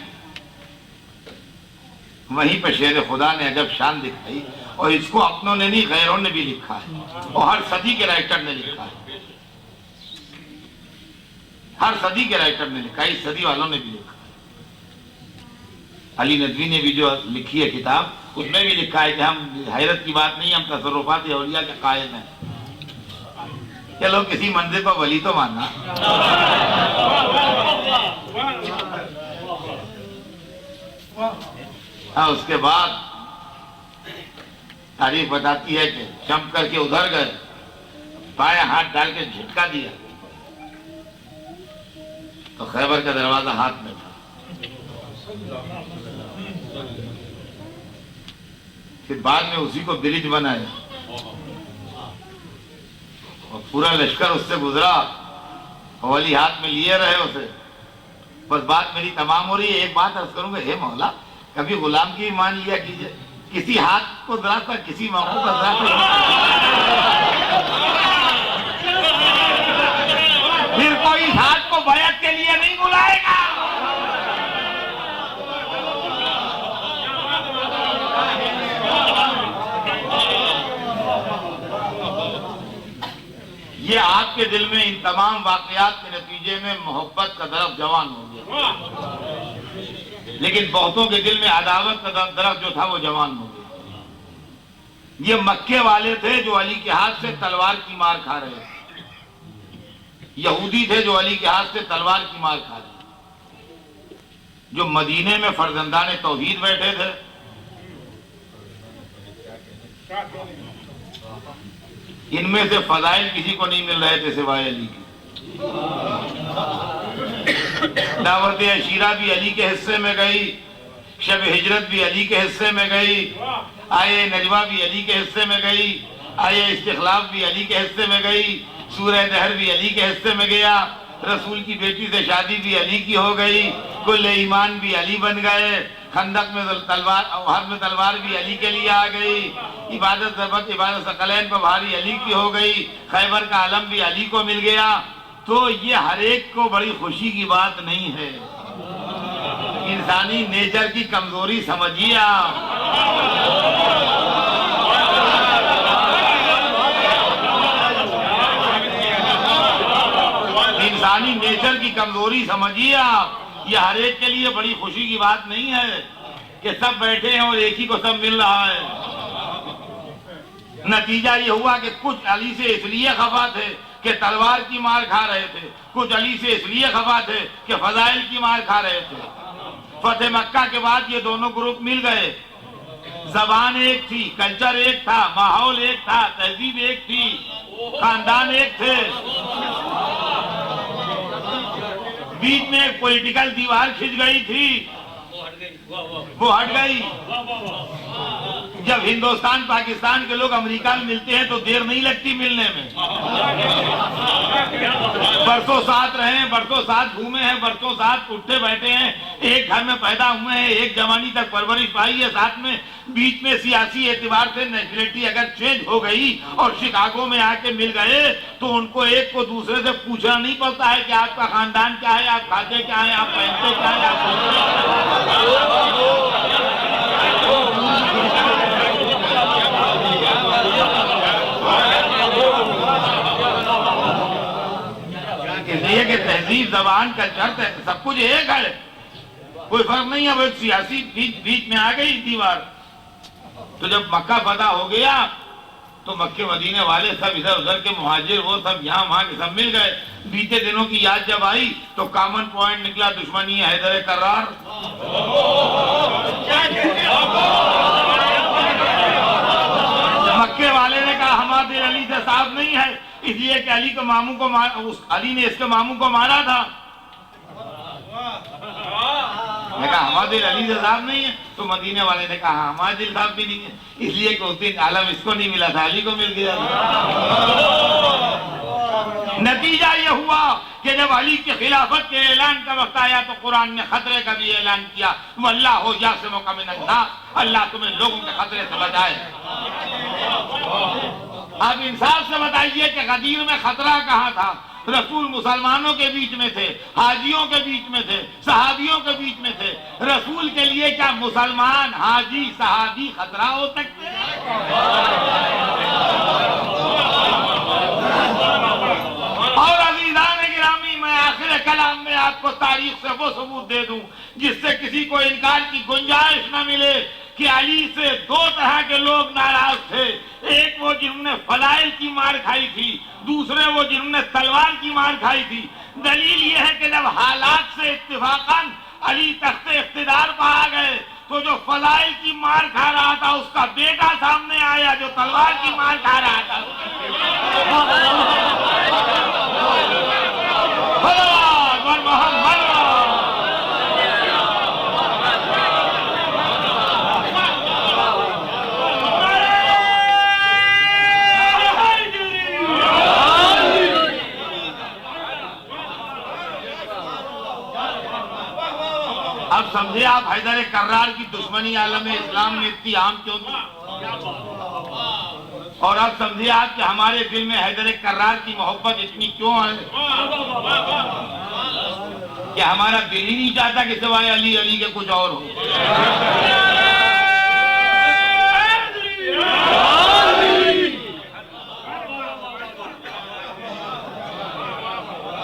وہیں پہ شیر خدا نے عجب شان دکھائی، اور اس کو اپنوں نے نہیں غیروں نے بھی لکھا ہے، اور ہر صدی کے رائٹر نے لکھا ہے. ہر صدی کے رائٹر نے لکھا ہے، اس صدی والوں نے بھی لکھا ہے. علی ندوی نے بھی جو لکھی ہے کتاب، اس میں بھی لکھا ہے کہ ہم حیرت کی بات نہیں، ہم تصرفات اولیاء کے قائل ہیں. چلو کسی منزل پر ولی تو ماننا. اس کے بعد تاریخ بتاتی ہے کہ چمک کر کے ادھر گئے، بائیں ہاتھ ڈال کے جھٹکا دیا تو خیبر کا دروازہ ہاتھ میں تھا. پھر بعد میں اسی کو برج بنایا اور پورا لشکر اس سے گزرا، ولی ہاتھ میں لیے رہے اسے. بس بات میری تمام ہو رہی ہے. ایک بات عرض کروں گا، ہے مولا کبھی غلام کی بھی مان لیا کیجئے، کسی ہاتھ کو ذرا سا، کسی موقع پر ذرا سا، پھر کوئی اس ہاتھ کو بیعت کے لیے نہیں بلائے گا. یہ آپ کے دل میں ان تمام واقعات کے نتیجے میں محبت کا درخت جوان ہو گیا، لیکن بہتوں کے دل میں عداوت کا درخت جو تھا وہ جوان ہو گیا. یہ مکے والے تھے جو علی کے ہاتھ سے تلوار کی مار کھا رہے تھے، یہودی تھے جو علی کے ہاتھ سے تلوار کی مار کھا رہے تھے، جو مدینے میں فرزندان توحید بیٹھے تھے، ان میں سے فضائل کسی کو نہیں مل رہے تھے سوائے علی کے. دعوت عشیرہ بھی علی کے حصے میں گئی، شب ہجرت بھی علی کے حصے میں گئی، آیے نجوہ بھی علی کے حصے میں گئی، آیے استخلاف بھی علی کے حصے میں گئی، سورہ دہر بھی علی کے حصے میں گیا، رسول کی بیٹی سے شادی بھی علی کی ہو گئی، کل ایمان بھی علی بن گئے، خندق میں تلوار اوہد میں تلوار بھی علی کے لیے آ گئی، عبادت ضبط عبادت ثقلین پر بھاری علی کی ہو گئی، خیبر کا علم بھی علی کو مل گیا۔ تو یہ ہر ایک کو بڑی خوشی کی بات نہیں ہے، انسانی نیچر کی کمزوری سمجھیے آپ۔ انسانی نیچر کی کمزوری سمجھیے آپ، یہ ہر ایک کے لیے بڑی خوشی کی بات نہیں ہے کہ سب بیٹھے ہیں اور ایک ہی کو سب مل رہا ہے۔ نتیجہ یہ ہوا کہ کچھ علی سے اس لیے خفا تھے کہ تلوار کی مار کھا رہے تھے، کچھ علی سے اس لیے خفا تھے کہ فضائل کی مار کھا رہے تھے۔ فتح مکہ کے بعد یہ دونوں گروپ مل گئے، زبان ایک تھی، کلچر ایک تھا، ماحول ایک تھا، تہذیب ایک تھی، خاندان ایک تھے، بیچ میں ایک پولیٹیکل دیوار کھنچ گئی تھی، وہ ہٹ گئی۔ جب ہندوستان پاکستان کے لوگ امریکہ میں ملتے ہیں تو دیر نہیں لگتی ملنے میں، برسوں ساتھ رہے ہیں، برسوں ساتھ گھومے ہیں، برسوں ساتھ اٹھتے بیٹھے ہیں، ایک گھر میں پیدا ہوئے ہیں، ایک جوانی تک پرورش پائی ہے ساتھ میں، بیچ میں سیاسی اعتبار سے نیشنلٹی اگر چینج ہو گئی اور شکاگو میں آ کے مل گئے تو ان کو ایک کو دوسرے سے پوچھنا نہیں پڑتا ہے کہ آپ کا خاندان کیا ہے، آپ کھاتے کیا ہیں، آپ پہنتے کیا ہیں، اس لیے کہ تہذیب، زبان، کلچر سب کچھ ایک ہے، کوئی فرق نہیں ہے۔ وہ ایک سیاسی بیچ میں آ گئی دیوار۔ تو جب مکہ فتح ہو گیا تو مکے مدینے والے سب ادھر ادھر کے مہاجر وہ سب یہاں وہاں کے سب مل گئے۔ بیتے دنوں کی یاد جب آئی تو کامن پوائنٹ نکلا، دشمنی ہے حیدر کرار۔ مکے والے نے کہا ہمارے علی سے صاف نہیں ہے، اس لیے کہ علی کے ماموں کو علی نے اس کے ماموں کو مارا تھا۔ نے کہا ہمارے علی سے صاحب نہیں ہے، تو مدینے والے نے کہا ہمارے دل صاحب بھی نہیں ہے، اس لیے کہ اس دن عالم اس کو نہیں ملا تھا، علی کو مل گیا۔ نتیجہ یہ ہوا کہ جب علی کی خلافت کے اعلان کا وقت آیا تو قرآن نے خطرے کا بھی اعلان کیا، واللہ یعصمک من الناس، اللہ تمہیں لوگوں کے خطرے سے بچائے۔ اب انصاف سے بتائیے کہ غدیر میں خطرہ کہاں تھا؟ رسول مسلمانوں کے بیچ میں تھے، حاجیوں کے بیچ میں تھے، صحابیوں کے بیچ میں تھے۔ رسول کے لیے کیا مسلمان، حاجی، صحابی خطرہ ہو سکتے ہیں؟ اور عزیزان گرامی، میں آخر کلام میں آپ کو تاریخ سے وہ ثبوت دے دوں جس سے کسی کو انکار کی گنجائش نہ ملے کہ علی سے دو طرح کے لوگ ناراض تھے، ایک وہ جنہوں نے فضائل کی مار کھائی تھی، دوسرے وہ جنہوں نے تلوار کی مار کھائی تھی۔ دلیل یہ ہے کہ جب حالات سے اتفاقاً علی تخت اقتدار پر آ گئے تو جو فضائل کی مار کھا رہا تھا اس کا بیٹا سامنے آیا جو تلوار کی مار کھا رہا تھا۔ اب سمجھے آپ حیدر کرار کی دشمنی عالم اسلام میں اتنی عام کیوں تھی، اور اب سمجھے آپ کہ ہمارے دل میں حیدر کرار کی محبت اتنی کیوں ہے کہ ہمارا دل ہی نہیں چاہتا کہ سوائے علی علی کے کچھ اور ہو۔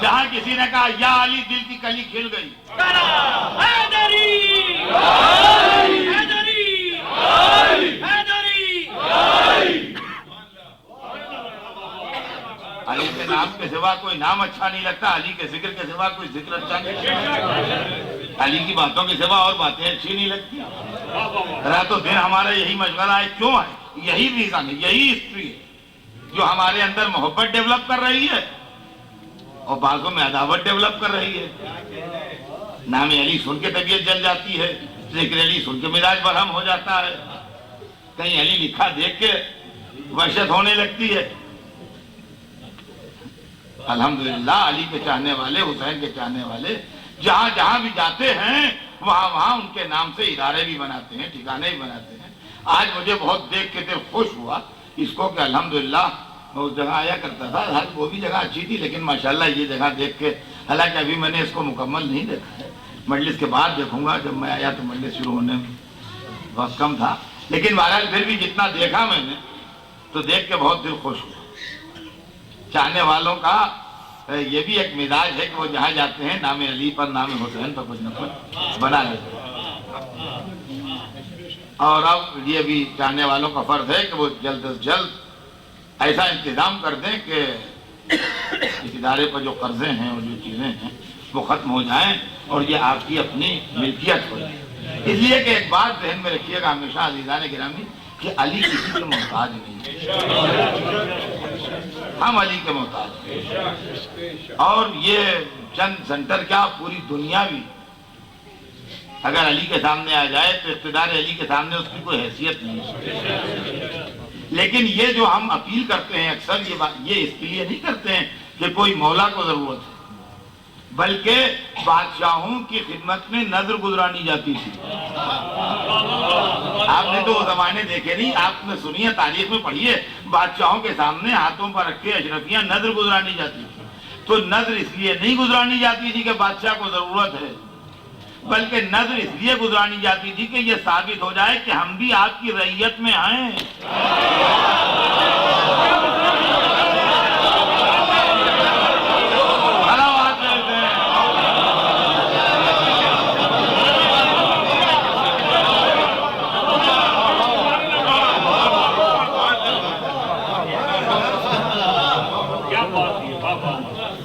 جہاں کسی نے کہا یا علی، دل کی کلی کھل گئی۔ علی کے نام کے سوا کوئی نام اچھا نہیں لگتا، علی کے ذکر کے سوا کوئی ذکر اچھا نہیں لگتا، علی کی باتوں کے سوا اور باتیں اچھی نہیں لگتی۔ راتوں دن ہمارا یہی مشورہ ہے، کیوں ہے؟ یہی ریزن ہے، یہی ہسٹری ہے جو ہمارے اندر محبت ڈیولپ کر رہی ہے۔ اور بعضوں میں عداوت ڈیولپ کر رہی ہے. نام علی سن کے طبیعت جل جاتی ہے, ذکر علی سن کے مزاج برہم ہو جاتا ہے, کہیں علی لکھا دیکھ کے وحشت ہونے لگتی ہے. الحمدللہ علی کے چاہنے والے, حسین کے چاہنے والے جہاں جہاں بھی جاتے ہیں وہاں وہاں ان کے نام سے ادارے بھی بناتے ہیں, ٹھکانے بھی بناتے ہیں. آج مجھے بہت دیکھ کے دل خوش ہوا اس کو کہ الحمدللہ میں اس جگہ آیا کرتا تھا, وہ بھی جگہ اچھی تھی, لیکن ماشاءاللہ یہ جگہ دیکھ کے, حالانکہ ابھی میں نے اس کو مکمل نہیں دیکھا ہے, مجلس کے بعد دیکھوں گا. جب میں آیا تو مجلس شروع ہونے میں بہت کم تھا, لیکن بہرحال پھر بھی جتنا دیکھا میں نے تو دیکھ کے بہت دل خوش ہوا. چاہنے والوں کا یہ بھی ایک مزاج ہے کہ وہ جہاں جاتے ہیں نام علی پر, نام حسین پر کچھ نہ کچھ بنا لیتے ہیں. اور اب یہ بھی چاہنے والوں کا فرض ہے کہ وہ جلد از جلد ایسا انتظام کر دیں کہ اس ادارے پر جو قرضے ہیں اور جو چیزیں ہیں وہ ختم ہو جائیں اور یہ آپ کی اپنی ملکیت ہو جائے. اس لیے کہ ایک بات ذہن میں رکھیے گا ہمیشہ عزیزان گرامی, کہ علی کسی کے محتاج نہیں, ہم علی کے محتاج ہیں. اور یہ چند سینٹر کیا پوری دنیا بھی اگر علی کے سامنے آ جائے تو اقتدار علی کے سامنے اس کی کوئی حیثیت نہیں ہے. لیکن یہ جو ہم اپیل کرتے ہیں اکثر یہ اس کے لیے نہیں کرتے ہیں کہ کوئی مولا کو ضرورت ہے, بلکہ بادشاہوں کی خدمت میں نظر گزرانی جاتی تھی. آپ نے تو وہ زمانے دیکھے نہیں, آپ نے سنی ہے, تاریخ میں پڑھی ہے, بادشاہوں کے سامنے ہاتھوں پر رکھے اشرفیاں نظر گزرانی جاتی تھی. تو نظر اس لیے نہیں گزرانی جاتی تھی کہ بادشاہ کو ضرورت ہے, بلکہ نظر اس لیے گزرانی جاتی تھی کہ یہ ثابت ہو جائے کہ ہم بھی آپ کی رعیت میں ہیں.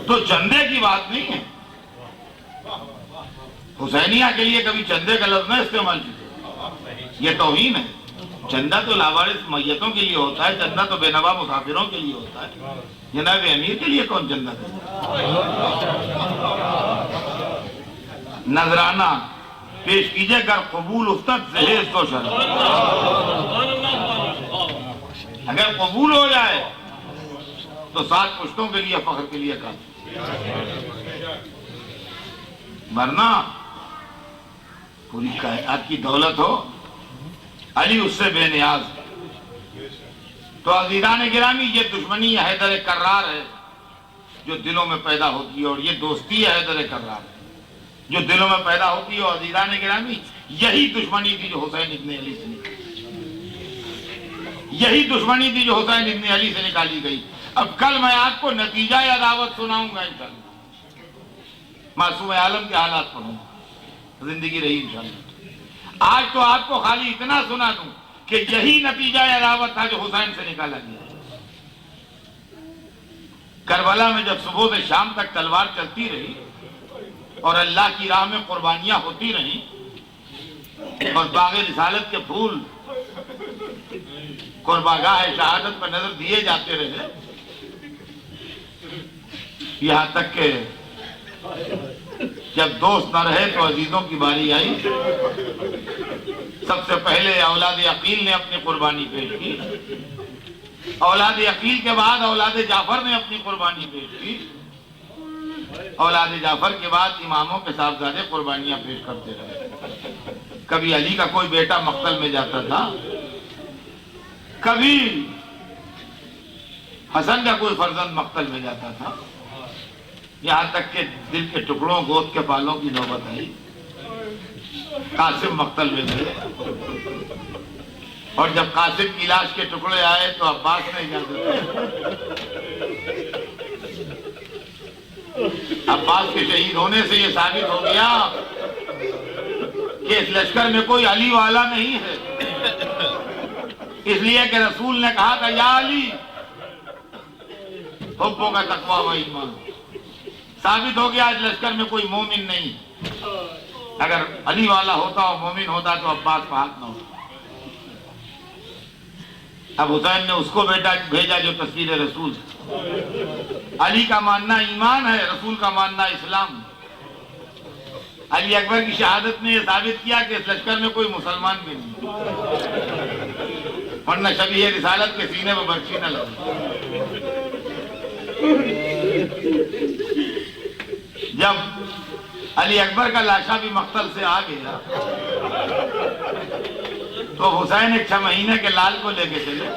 تو چندے کی بات نہیں ہے, حسینیہ کے لیے کبھی چندے کا لفظ نہ استعمال کیجیے, یہ توہین ہے. چندہ تو لاوارث میتوں کے لیے ہوتا ہے, چندہ تو بے نوا مسافروں کے لیے ہوتا ہے. جناب امیر کے لیے کون چندہ دیتا ہے؟ نذرانہ پیش کیجئے گر قبول افتد زہیز تو شرم. اگر قبول ہو جائے تو 7 پشتوں کے لیے فخر کے لیے کافی, ورنہ پوری کائنات کی دولت ہو علی اس سے بے نیاز. تو عزیزان گرامی یہ دشمنی حیدر کرار ہے جو دلوں میں پیدا ہوتی ہے, اور یہ دوستی حیدر کرار ہے جو دلوں میں پیدا ہوتی ہے. اور عزیزان گرامی یہی دشمنی تھی جو حسین ابن علی سے نکالی, یہی دشمنی تھی جو حسین ابن علی سے نکالی گئی. اب کل میں آپ کو نتیجہ عداوت سناؤں گا انشاءاللہ, معصوم عالم کے حالات پڑھوں گا, زندگی رہی انشاءاللہ. آج تو آپ کو خالی اتنا سنا دوں کہ یہی نتیجہ عداوت تھا جو حسین سے نکالا گیا. کربلا میں جب صبح سے شام تک تلوار چلتی رہی اور اللہ کی راہ میں قربانیاں ہوتی رہیں اور باغ رسالت کے پھول قرباگاہ شہادت پر نظر دیے جاتے رہے, یہاں تک کہ جب دوست نہ رہے تو عزیزوں کی باری آئی. سب سے پہلے اولاد عقیل نے اپنی قربانی پیش کی, اولاد عقیل کے بعد اولاد جعفر نے اپنی قربانی پیش کی, اولاد جعفر کے بعد اماموں کے صاحبزادے قربانیاں پیش کرتے رہے. کبھی علی کا کوئی بیٹا مقتل میں جاتا تھا, کبھی حسن کا کوئی فرزند مقتل میں جاتا تھا, یہاں تک کہ دل کے ٹکڑوں گود کے بالوں کی نوبت آئی. قاسم مقتل میں گئے, اور جب قاسم کی لاش کے ٹکڑے آئے تو عباس نے اجازت دی. عباس کے شہید ہونے سے یہ ثابت ہو گیا کہ اس لشکر میں کوئی علی والا نہیں ہے, اس لیے کہ رسول نے کہا تھا یا علی حبوں کا تقویٰ و ایمان. ثابت ہو گیا اس لشکر میں کوئی مومن نہیں. اگر علی والا ہوتا اور مومن ہوتا تو عباس کا ہاتھ نہ ہوتا. اب حسین نے اس کو بھیجا جو تصویر رسول. علی کا ماننا ایمان ہے, رسول کا ماننا اسلام. علی اکبر کی شہادت نے یہ ثابت کیا کہ اس لشکر میں کوئی مسلمان بھی نہیں, ورنہ شبیہ رسالت کے سینے میں برچی نہ لگی. جب علی اکبر کا لاشا بھی مقتل سے آ گیا تو حسین ایک 6 مہینے کے لال کو لے کے چلے,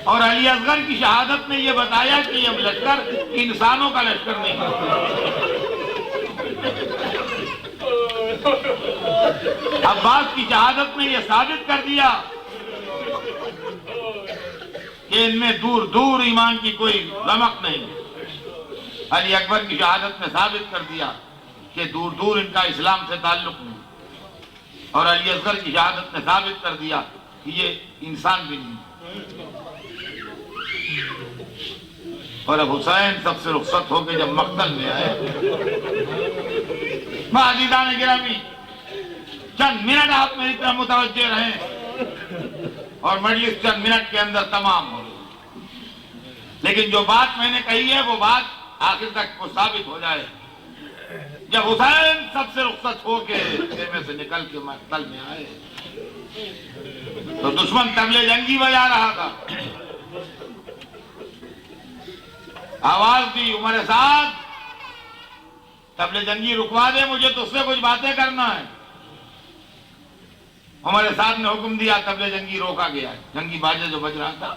اور علی اصغر کی شہادت نے یہ بتایا کہ یہ لشکر انسانوں کا لشکر نہیں ہے. عباس کی شہادت نے یہ ثابت کر دیا کہ ان میں دور دور ایمان کی کوئی رمق نہیں. علی اکبر کی شہادت نے ثابت کر دیا کہ دور دور ان کا اسلام سے تعلق نہیں, اور علی اصغر کی شہادت نے ثابت کر دیا کہ یہ انسان بھی نہیں. اور اب حسین سب سے رخصت ہو کے جب مقتل میں آئے, عزیزان گرامی چند منٹ آپ میری طرف متوجہ رہیں اور مجلس چند منٹ کے اندر تمام ہو. لیکن جو بات میں نے کہی ہے وہ بات آخر تک وہ ثابت ہو جائے. جب حسین سب سے رخصت ہو کے خیمے سے نکل کے مقتل میں آئے تو دشمن طبلِ جنگی بجا رہا تھا. آواز دی, عمر سعد طبلِ جنگی رکوا دے, مجھے تو اس سے کچھ باتیں کرنا ہے. عمر سعد نے حکم دیا, طبلِ جنگی روکا گیا. جنگی باجے جو بج رہا تھا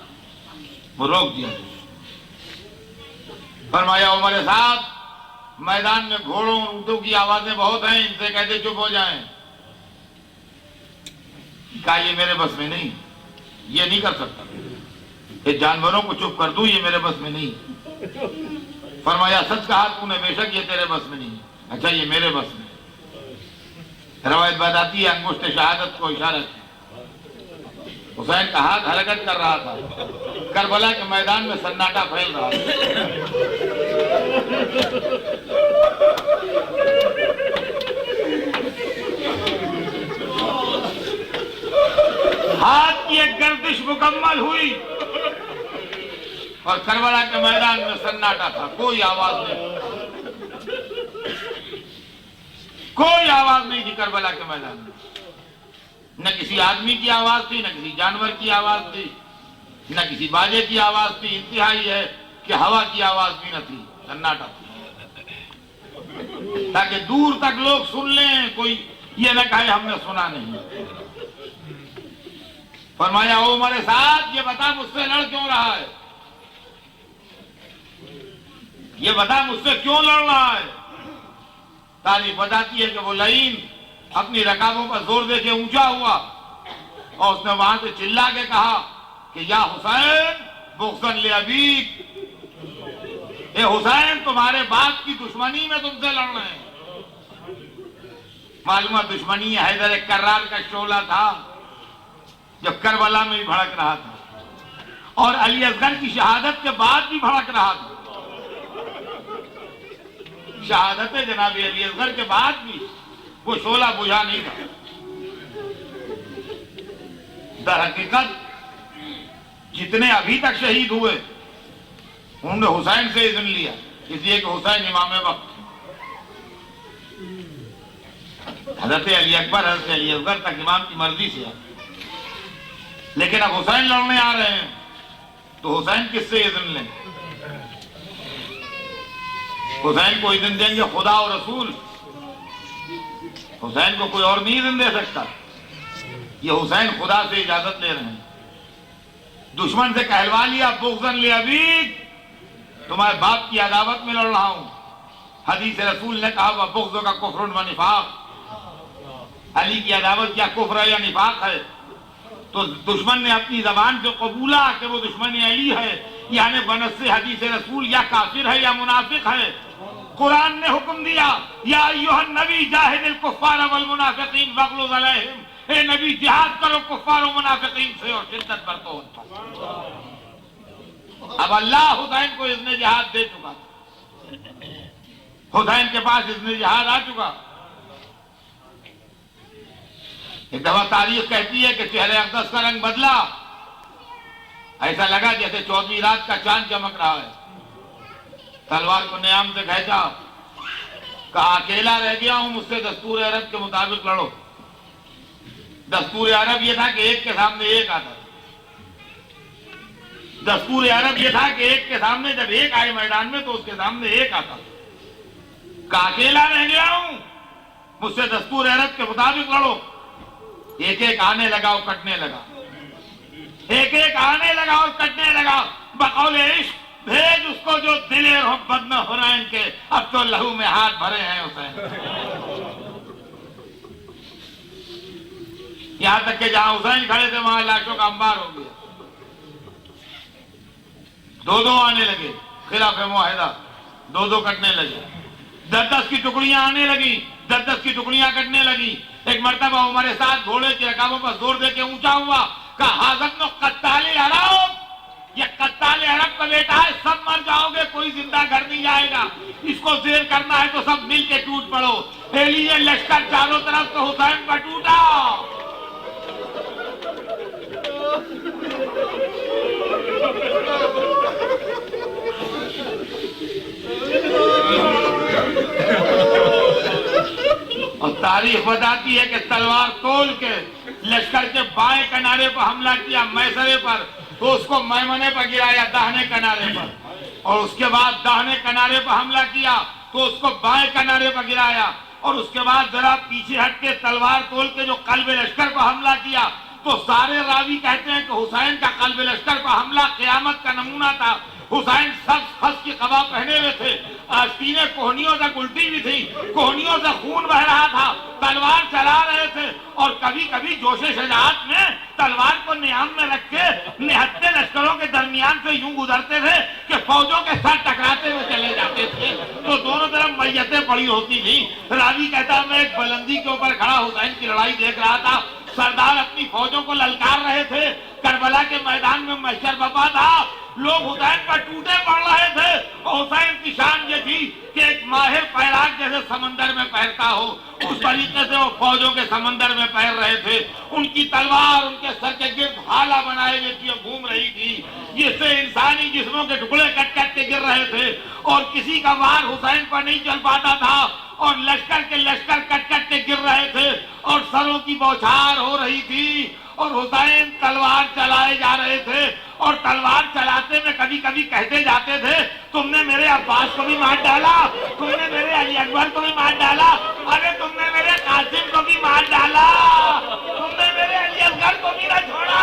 وہ روک دیا. فرمایا عمر سعد میدان میں گھوڑوں اور اونٹوں کی آوازیں بہت ہیں, ان سے کہتے چپ ہو جائیں. کہا یہ میرے بس میں نہیں, یہ نہیں کر سکتا. کہ جانوروں کو چپ کر دوں یہ میرے بس میں نہیں. فرمایا سچ کہا تو نے, بے شک یہ تیرے بس میں نہیں. اچھا یہ میرے بس میں. روایت بتاتی ہے انگشت شہادت کو اشارہ کیا. حسین کا ہاتھ حرکت کر رہا تھا. کربلا کے میدان میں سناٹا پھیل رہا تھا. ہاتھ کی ایک گردش مکمل ہوئی اور کربلا کے میدان میں سناٹا تھا. کوئی آواز نہیں, کوئی آواز نہیں تھی کربلا کے میدان میں. نہ کسی آدمی کی آواز تھی, نہ کسی جانور کی آواز تھی, نہ کسی باجے کی آواز تھی. انتہائی ہے کہ ہوا کی آواز بھی نہ تھی, سناٹا تھا. تاکہ دور تک لوگ سن لیں, کوئی یہ نہ کہے ہم نے سنا نہیں. فرمایا او عمر سعد یہ بتا مجھ سے لڑ کیوں رہا ہے, یہ بتا مجھ سے کیوں لڑ رہا ہے. تاریخ بتاتی ہے کہ وہ لعین اپنی رکابوں پر زور دے کے اونچا ہوا اور اس نے وہاں سے چلا کے کہا کہ یا حسین بغضاً لأبیک, اے حسین تمہارے باپ کی دشمنی میں تم سے لڑ رہے ہیں. معلومہ دشمنی حیدر کرار کا شعلہ تھا جب کربلا میں بھی بھڑک رہا تھا, اور علی اصغر کی شہادت کے بعد بھی بھڑک رہا تھا. شہادت جناب علی اصغر کے بعد بھی وہ شعلہ بجھا نہیں تھا. در حقیقت جتنے ابھی تک شہید ہوئے انہوں نے حسین سے اذن لیا, اس لیے کہ حسین امام وقت. حضرت علی اکبر حضرت علی اصغر تک امام کی مرضی سے آ, لیکن اب حسین لڑنے آ رہے ہیں تو حسین کس سے اذن لیں؟ حسین کو اذن دیں گے خدا اور رسول, حسین کو کوئی اور نہیں اذن دے سکتا. یہ حسین خدا سے اجازت لے رہے ہیں. دشمن سے کہلوا لیا بغضاً لأبیک, تمہارے باپ کی عداوت میں لڑ رہا ہوں. حدیث رسول نے کہا بغض کا کفر و نفاق, علی کی عداوت کیا کفر ہے یا نفاق ہے؟ تو دشمن نے اپنی زبان سے قبولا کہ وہ دشمن علی ہے, یعنی بنص حدیث رسول یا کافر ہے یا منافق ہے. قرآن نے حکم دیا یا ایھا النبی جاہد الکفار والمنافقین واغلظ علیہم, اے نبی جہاد کرو کفار و منافقین سے اور شدت برتو ان پر. اب اللہ حسین کو اذن جہاد دے چکا, حسین کے پاس اذن جہاد آ چکا. ایک دفعہ تاریخ کہتی ہے کہ چہرے اقدس کا رنگ بدلا، ایسا لگا جیسے 14ویں رات کا چاند چمک رہا ہے۔ تلوار کو نیام سے کھینچا، کہا اکیلا رہ گیا ہوں، مجھ سے دستور عرب کے مطابق لڑو۔ دستور عرب یہ تھا کہ ایک کے سامنے ایک آتا تھا۔ دستور عرب یہ تھا کہ ایک کے سامنے جب ایک آئے میدان میں تو اس کے سامنے ایک آتا تھا۔ کہا اکیلا رہ گیا ہوں، مجھ سے دستور عرب کے مطابق لڑو۔ ایک ایک آنے لگا اور کٹنے لگا، ایک ایک آنے لگا اور کٹنے لگا۔ بقول عشق بھیج اس کو جو دل محبت میں حنین کے، اب تو لہو میں ہاتھ بھرے ہیں حسین۔ یہاں تک کہ جہاں حسین کھڑے تھے وہاں لاشوں کا انبار ہو گیا۔ دو دو آنے لگے، خلاف معاہدہ، دو دو کٹنے لگے۔ 10 کی ٹکڑیاں آنے لگی، 10 کی ٹکڑیاں کٹنے لگی۔ ایک مرتبہ ہمارے ساتھ گھوڑے کی رکابوں پر زور دے کے اونچا ہوا، کہا حاضر قتال عرب، یہ قتال عرب کا بیٹا ہے، سب مر جاؤ گے، کوئی زندہ گھر نہیں جائے گا، اس کو زیر کرنا ہے تو سب مل کے ٹوٹ پڑو۔ پھیلیے لشکر چاروں طرف، تو حسین پر ٹوٹا۔ اور تاریخ بتاتی ہے کہ تلوار تول کے لشکر کے بائیں کنارے پر حملہ کیا، میسرے پر، تو اس کو میمنے پر گرایا داہنے کنارے پر، اور اس کے بعد داہنے کنارے پر حملہ کیا تو اس کو بائیں کنارے پر گرایا، اور اس کے بعد ذرا پیچھے ہٹ کے تلوار تول کے جو قلب لشکر پر حملہ کیا تو سارے راوی کہتے ہیں کہ حسین کا قلب لشکر پر حملہ قیامت کا نمونہ تھا۔ حسین سبز خس کی قبا پہنے ہوئے تھے، آستینیں کوہنیوں سے الٹی ہوئی تھی، کوہنیوں سے خون بہ رہا تھا، تلوار چلا رہے تھے، اور کبھی کبھی جوش شجاعت میں تلوار کو نیام میں رکھ کے نہتے لشکروں کے درمیان سے یوں گزرتے تھے کہ فوجوں کے سر ٹکراتے ہوئے چلے جاتے تھے، تو دونوں طرف میتیں پڑی ہوتی تھی۔ راوی کہتا میں ایک بلندی کے اوپر کھڑا حسین کی لڑائی دیکھ رہا تھا، سردار اپنی فوجوں کو للکار رہے تھے، کربلا کے میدان میں محشر بپا تھا، لوگ حسین پر ٹوٹے پڑ رہے تھے، اور حسین کی شان یہ تھی کہ ایک ماہر پیراک جیسے سمندر میں پہرتا ہو اس طریقے سے وہ فوجوں کے سمندر میں پہر رہے تھے۔ ان کی تلوار ان کے سر کے گرد ہالہ بنائے ہوئے تھی، گھوم رہی تھی، جس سے انسانی جسموں کے ٹکڑے کٹ کٹ کے گر رہے تھے، اور کسی کا وار حسین پر نہیں چل پاتا تھا، اور لشکر کے لشکر کٹ کٹ کے گر رہے تھے، اور سروں کی بوچھار ہو رہی تھی، اور حسین تلوار چلائے جا رہے تھے، اور تلوار چلاتے میں کبھی کبھی کہتے جاتے تھے تم نے میرے عباس کو بھی مار ڈالا، تم نے میرے علی اکبر کو بھی مار ڈالا، ارے تم نے میرے قاسم کو بھی مار ڈالا، تم نے میرے علی اکبر کو بھی نہ چھوڑا۔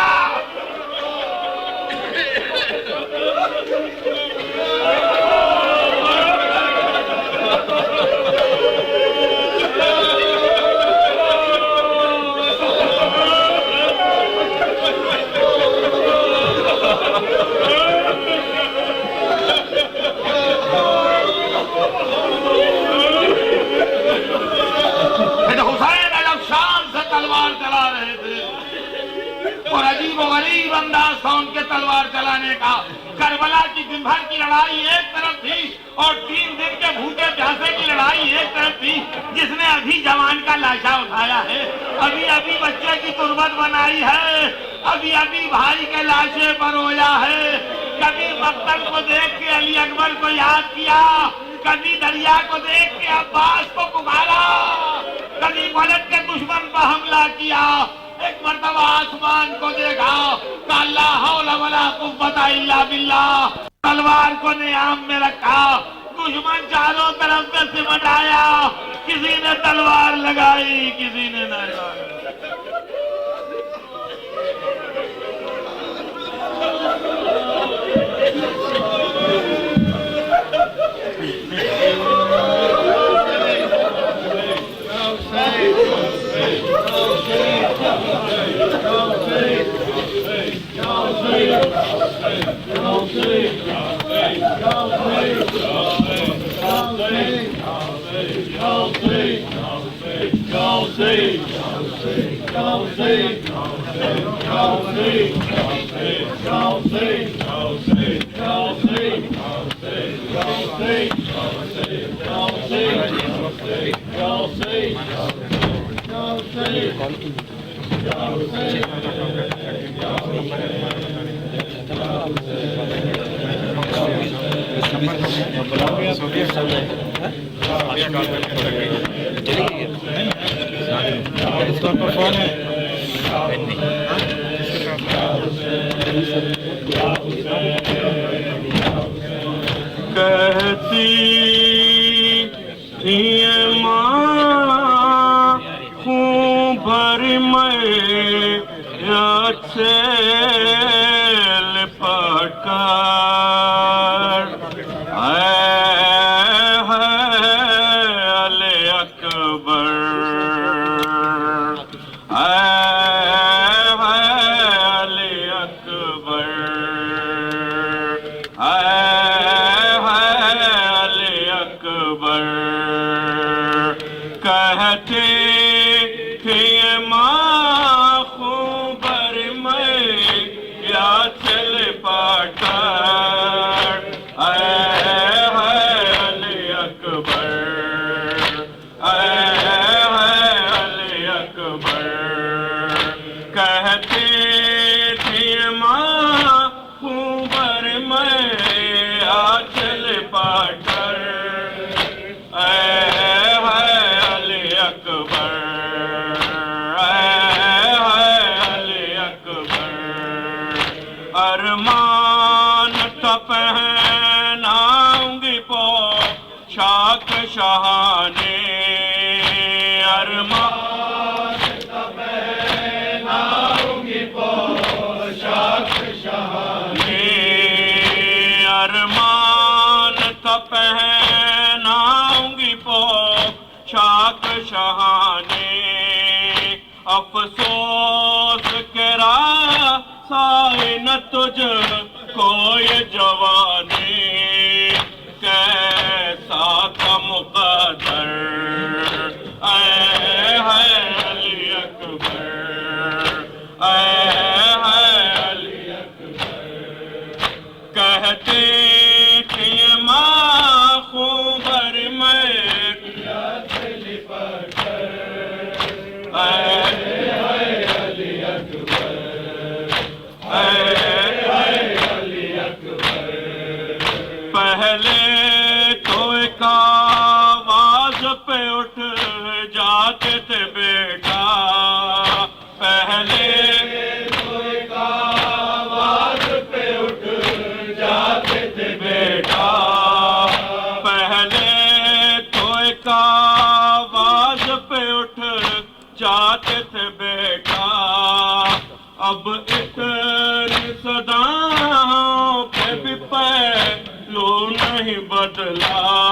اور عجیب و غریب انداز تھا ان کے تلوار چلانے کا۔ کربلا کی دن بھر کی لڑائی ایک طرف تھی، اور 3 دن کے بھوکے پیاسے کی لڑائی ایک طرف تھی۔ جس نے ابھی جوان کا لاشا اٹھایا ہے، ابھی ابھی بچے کی تربت بنائی ہے، ابھی ابھی بھائی کے لاشے پر رویا ہے، کبھی مقتل کو دیکھ کے علی اکبر کو یاد کیا، کبھی دریا کو دیکھ کے عباس کو پکارا، کبھی پلٹ کے دشمن پر حملہ کیا، ایک مرتبہ آسمان کو دیکھا، کہا لا حول ولا قوت الا باللہ، تلوار کو نیام میں رکھا، دشمن چاروں طرف سے سمٹ آیا، کسی نے تلوار لگائی کسی نے نہ لگائی۔ کہتی تھی ماں خون بھر میں چیل پٹ کر علی اکبر علی اکبر علی اکبر کہتے تھے ماں خون بھر میں یا چل پٹ علی اکبر علی اکبر کہتے تھے ماں خون بھر میں یا چل پٹ علی اکبر علی اکبر ارمان تھا پہناؤں گی پوشاک شاہانے ارمان تھا پہناؤں گی پوشاک شاہانے ارمان تھا پہناؤں گی پوشاک شاہانے افسوس کہ رسائی نہ تجھ کو یہ جوانی کیسا تھا مقدر علی اکبر علی اکبر کہتے تھے ماں خون بھر میں علی اکبر علی اکبر پہلے تو ایک آواز پہ اٹھ جاتے تھے بیٹا پہلے تو ایک آواز پہ اٹھ جاتے تھے بیٹا پہلے تو ایک آواز پہ اٹھ جاتے تھے بیٹا اب اتنی صداؤں پہ بھی پہلو نہیں بدلا